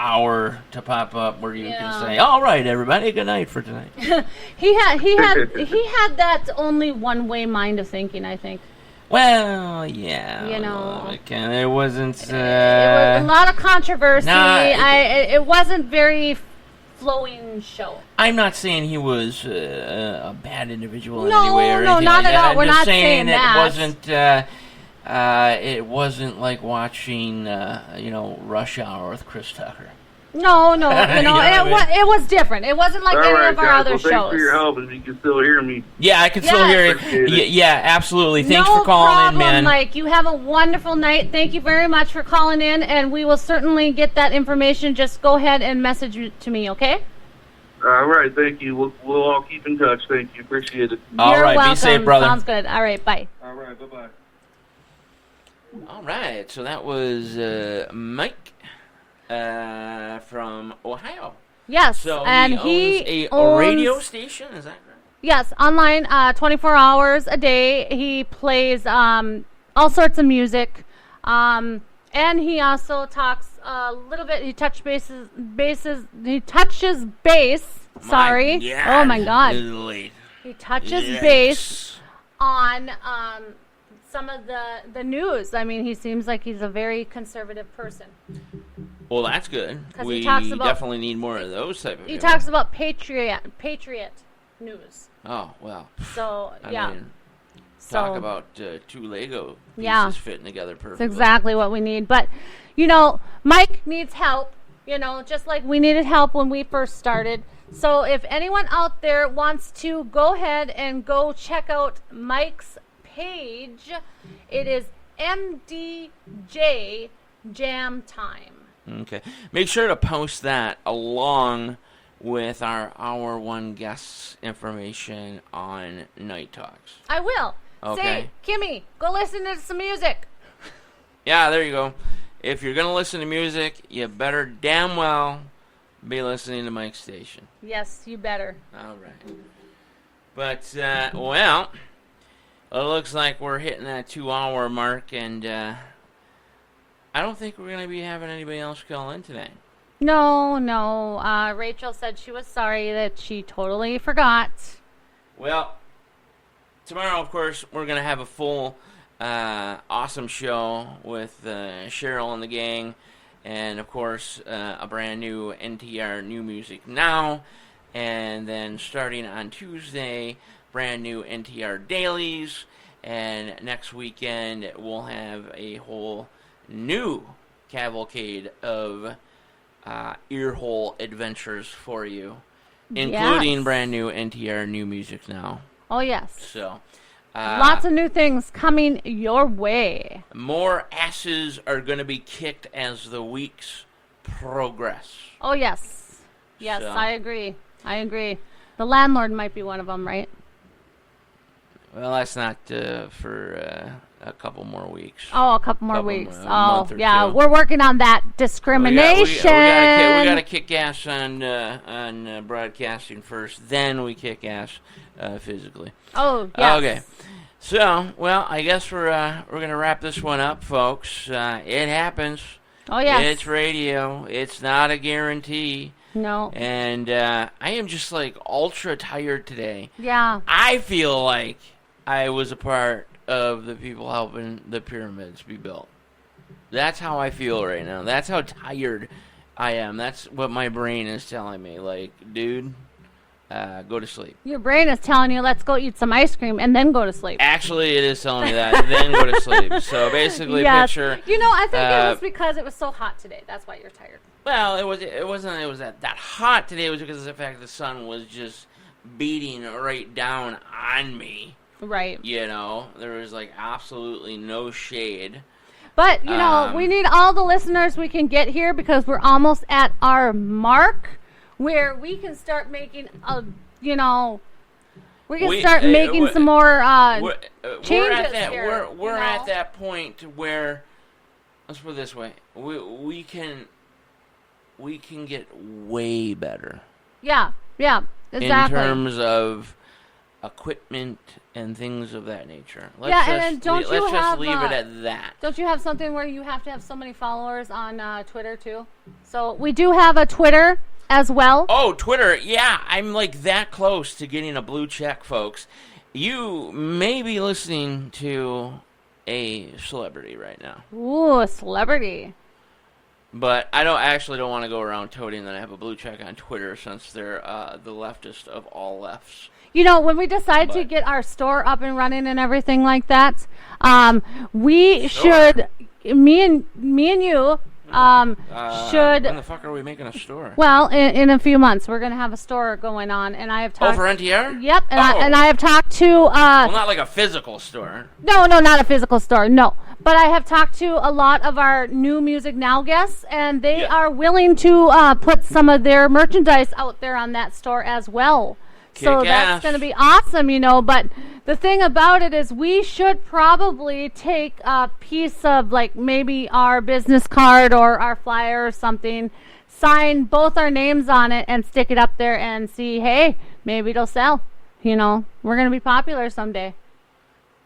hour to pop up where you can say, "All right, everybody, good night for tonight." he had that only one way mind of thinking. I think. Well, yeah, You know. it wasn't. It was a lot of controversy. Nah, it wasn't very flowing show. I'm not saying he was a bad individual in No, any way or no, anything not like at that. all. I'm We're just not saying saying that. it wasn't like watching, Rush Hour with Chris Tucker. No, you know, You know what I mean? it was different. It wasn't like all any right, of our guys. other Well, thanks shows. for your help. If you can still hear me. Yeah, I can still Yes. hear you. Appreciate it. Yeah, absolutely. Thanks no for calling problem, in, man. Mike. You have a wonderful night. Thank you very much for calling in, and we will certainly get that information. Just go ahead and message it to me, okay? All right, thank you. We'll all keep in touch. Thank you. Appreciate it. All You're right, welcome. be safe, brother. Sounds good. All right, bye. All right, bye-bye. All right, so that was Mike from Ohio. Yes, So and he owns a radio station, is that correct? Yes, online, 24 hours a day. He plays all sorts of music, and he also talks a little bit. He touches bass. Sorry. Oh my God. He touches bass on some of the news. I mean, he seems like he's a very conservative person. Well, that's good. 'Cause We he talks about- definitely need more of those type of He people. talks about patriot news. Oh, well. So I yeah. mean, So talk about two Lego pieces Yeah. fitting together perfectly. That's exactly what we need. But, you know, Mike needs help, you know, just like we needed help when we first started. So if anyone out there wants to go ahead and go check out Mike's page, it is MDJ Jam Time. Okay. Make sure to post that along with our Hour 1 guests information on Night Talks. I will. Okay. Say, Kimmy, go listen to some music. Yeah, there you go. If you're going to listen to music, you better damn well be listening to Mike's station. Yes, you better. All right. But, well, it looks like we're hitting that 2-hour mark, and I don't think we're going to be having anybody else call in today. No. Rachel said she was sorry that she totally forgot. Well, tomorrow, of course, we're going to have a full, awesome show with Cheryl and the gang, and, of course, a brand new NTR New Music Now, and then starting on Tuesday, brand new NTR Dailies, and next weekend we'll have a whole new cavalcade of earhole adventures for you, including brand new NTR New Music Now. Oh, yes. So, lots of new things coming your way. More asses are going to be kicked as the weeks progress. Oh, yes. Yes, So. I agree. The landlord might be one of them, right? Well, that's not for a couple more weeks. Oh, a couple more Couple weeks. more- a month or yeah, two. we're working on that discrimination. We got to kick ass on broadcasting first, then we kick ass physically. Oh, yes. Okay. So, well, I guess we're gonna wrap this one up, folks. It happens. Oh, yes. It's radio. It's not a guarantee. No. And I am just like ultra tired today. Yeah. I feel like I was a part of the people helping the pyramids be built. That's how I feel right now. That's how tired I am. That's what my brain is telling me. Like, dude, go to sleep. Your brain is telling you, let's go eat some ice cream and then go to sleep. Actually, it is telling me that. Then go to sleep. So basically, Yes. picture. You know, I think it was because it was so hot today. That's why you're tired. Well, it wasn't that hot today. It was because of the fact the sun was just beating right down on me. Right. You know, there was like absolutely no shade. But, you know, we need all the listeners we can get here because we're almost at our mark where we can start making, making some more changes here. We're at that point where, let's put it this way, we can get way better. Yeah, exactly. In terms of equipment and things of that nature. Let's just leave it at that. Don't you have something where you have to have so many followers on Twitter too? So we do have a Twitter as well. Oh, Twitter. Yeah, I'm like that close to getting a blue check, folks. You may be listening to a celebrity right now. Ooh, a celebrity. But I don't want to go around toting that I have a blue check on Twitter since they're the leftist of all lefts. You know, when we decide to get our store up and running and everything like that, we should, me and you, should. When the fuck are we making a store? Well, in a few months, we're going to have a store going on, and I have talked. Oh, for NTR? Yep, and I have talked to. Well, not like a physical store. No, not a physical store. No, but I have talked to a lot of our New Music Now guests, and they are willing to put some of their merchandise out there on that store as well. So that's going to be awesome, you know. But the thing about it is we should probably take a piece of, like, maybe our business card or our flyer or something, sign both our names on it, and stick it up there and see, hey, maybe it'll sell. You know, we're going to be popular someday.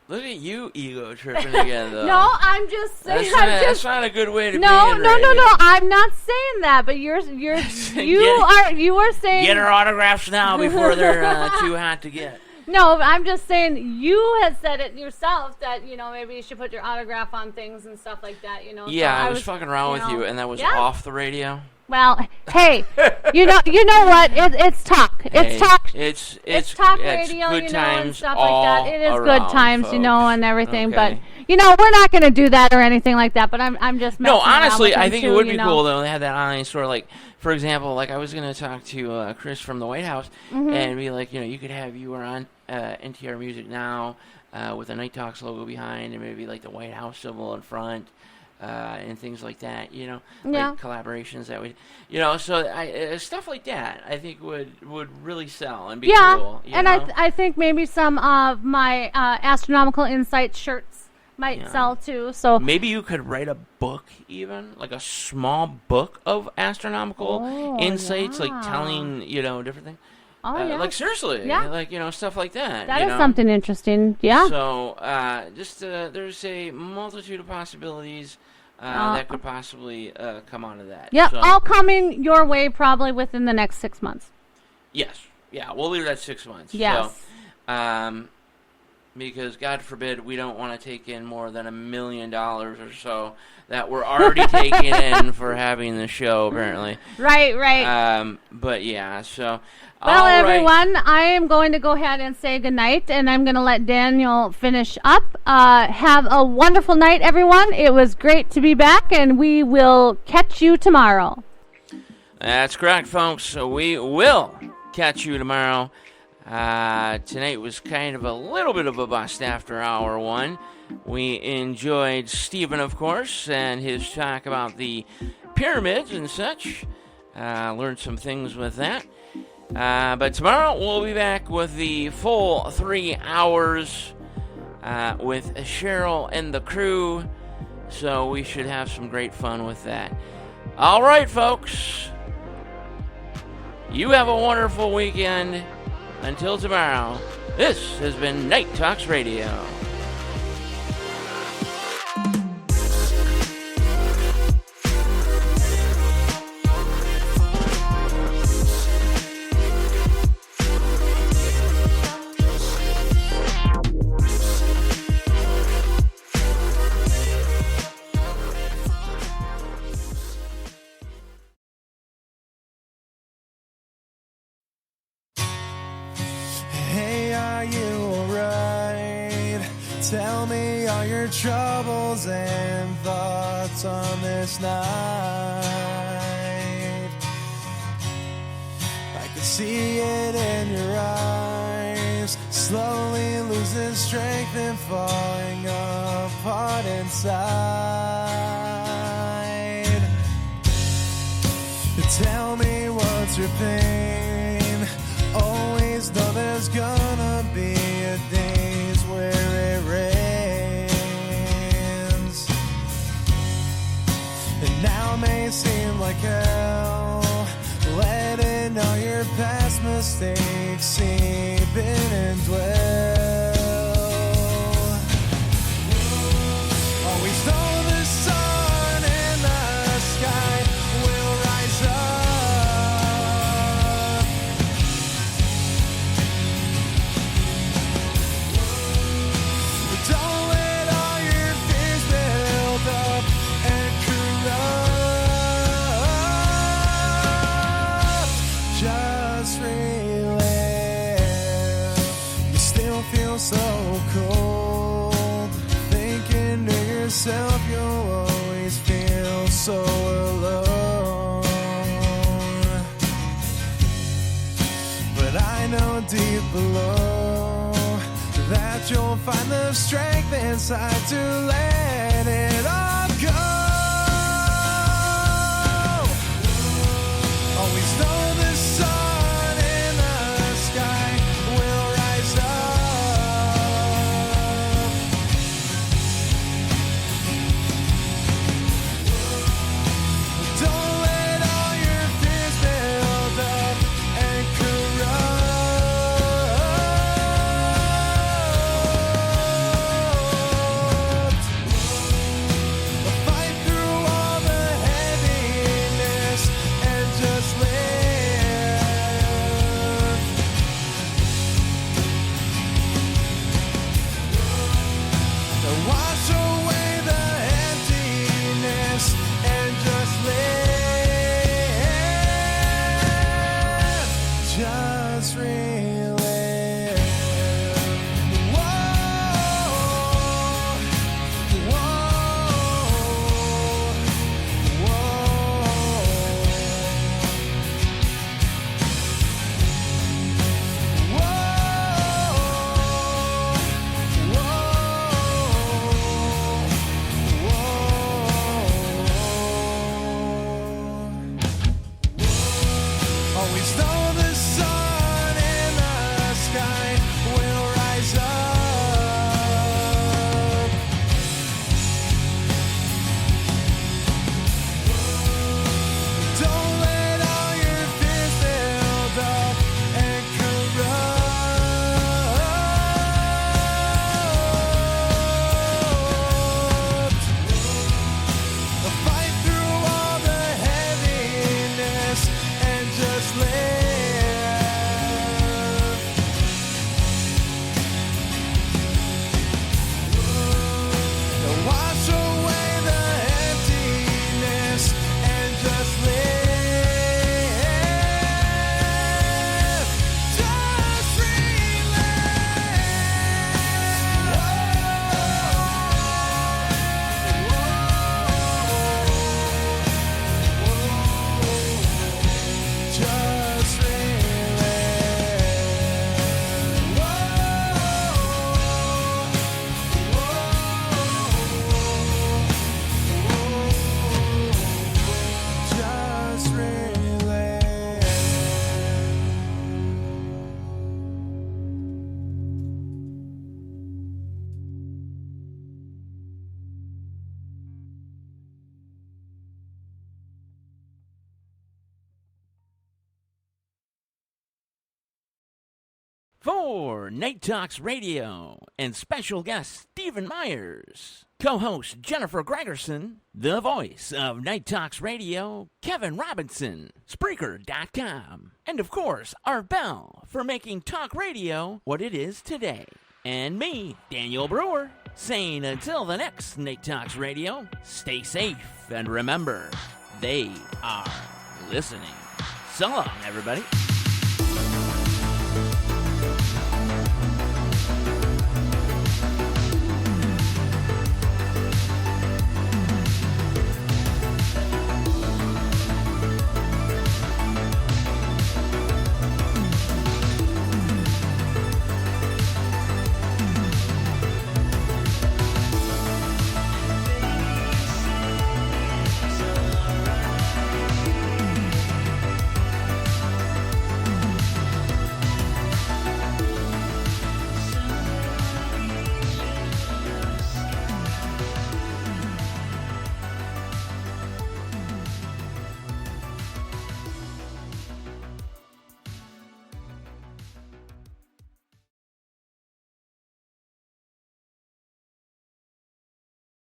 Look at you ego tripping again, though. No, I'm just saying. That's not a good way to be. No. I'm not saying that, but you are saying. Get our autographs now before they're too hot to get. No, I'm just saying you had said it yourself that, you know, maybe you should put your autograph on things and stuff like that, you know. Yeah, so I was fucking around with you, and that was off the radio. Well, hey, you know what? It's talk. It's talk. It's talk it's radio, good you know, times and stuff like that. It is around, good times, folks. you know, and everything. Okay. But you know, we're not going to do that or anything like that. But I'm just messing around honestly, with I them think too, it would you be know. cool though. They had that online store, like for example, like I was going to talk to Chris from the White House and be like, you know, you could have you were on NTR Music Now, with the Night Talks logo behind, and maybe like the White House symbol in front, and things like that. Yeah. Like collaborations that would, so stuff like that I think would really sell and be cool. And I think maybe some of my Astronomical Insights shirts might sell too. So maybe you could write a book, even like a small book of astronomical insights, like telling different things. Like seriously, like stuff like that. That is something interesting. Yeah. So just there's a multitude of possibilities that could possibly come out of that. Yep, so, all coming your way probably within the next 6 months. Yes. Yeah, we'll leave that 6 months. Yes. So, because God forbid we don't want to take in more than $1 million or so that we're already taking in for having the show, apparently. Right. But yeah, so. Well, everyone, I am going to go ahead and say goodnight, and I'm going to let Daniel finish up. Have a wonderful night, everyone. It was great to be back, and we will catch you tomorrow. That's correct, folks. So we will catch you tomorrow. Tonight was kind of a little bit of a bust after hour one. We enjoyed Stephen, of course, and his talk about the pyramids and such. Learned some things with that. But tomorrow we'll be back with the full 3 hours with Cheryl and the crew. So we should have some great fun with that. All right, folks. You have a wonderful weekend. Until tomorrow, this has been Night Talks Radio. Tell me all your troubles and thoughts on this night. I can see it in your eyes, slowly losing strength and falling apart inside. Tell me what's your pain. Always know there's gonna be a days where it rains, and now may seem like hell, letting all your past mistakes seep in and dwell. Always know the sun in the sky will rise up. Don't let all your fears build up and corrupt. Just relax. You still feel so cold, thinking to yourself you'll always feel so alone. But I know deep below that you'll find the strength inside to let it all go. Always know the sun in the sky will rise up. Don't let all your fears build up and corrupt. For Night Talks Radio and special guest Stephen Myers, co-host Jennifer Gregerson, the voice of Night Talks Radio, Kevin Robinson, Spreaker.com, and of course, Art Bell for making talk radio what it is today. And me, Daniel Brewer, saying until the next Night Talks Radio, stay safe and remember, they are listening. So long, everybody.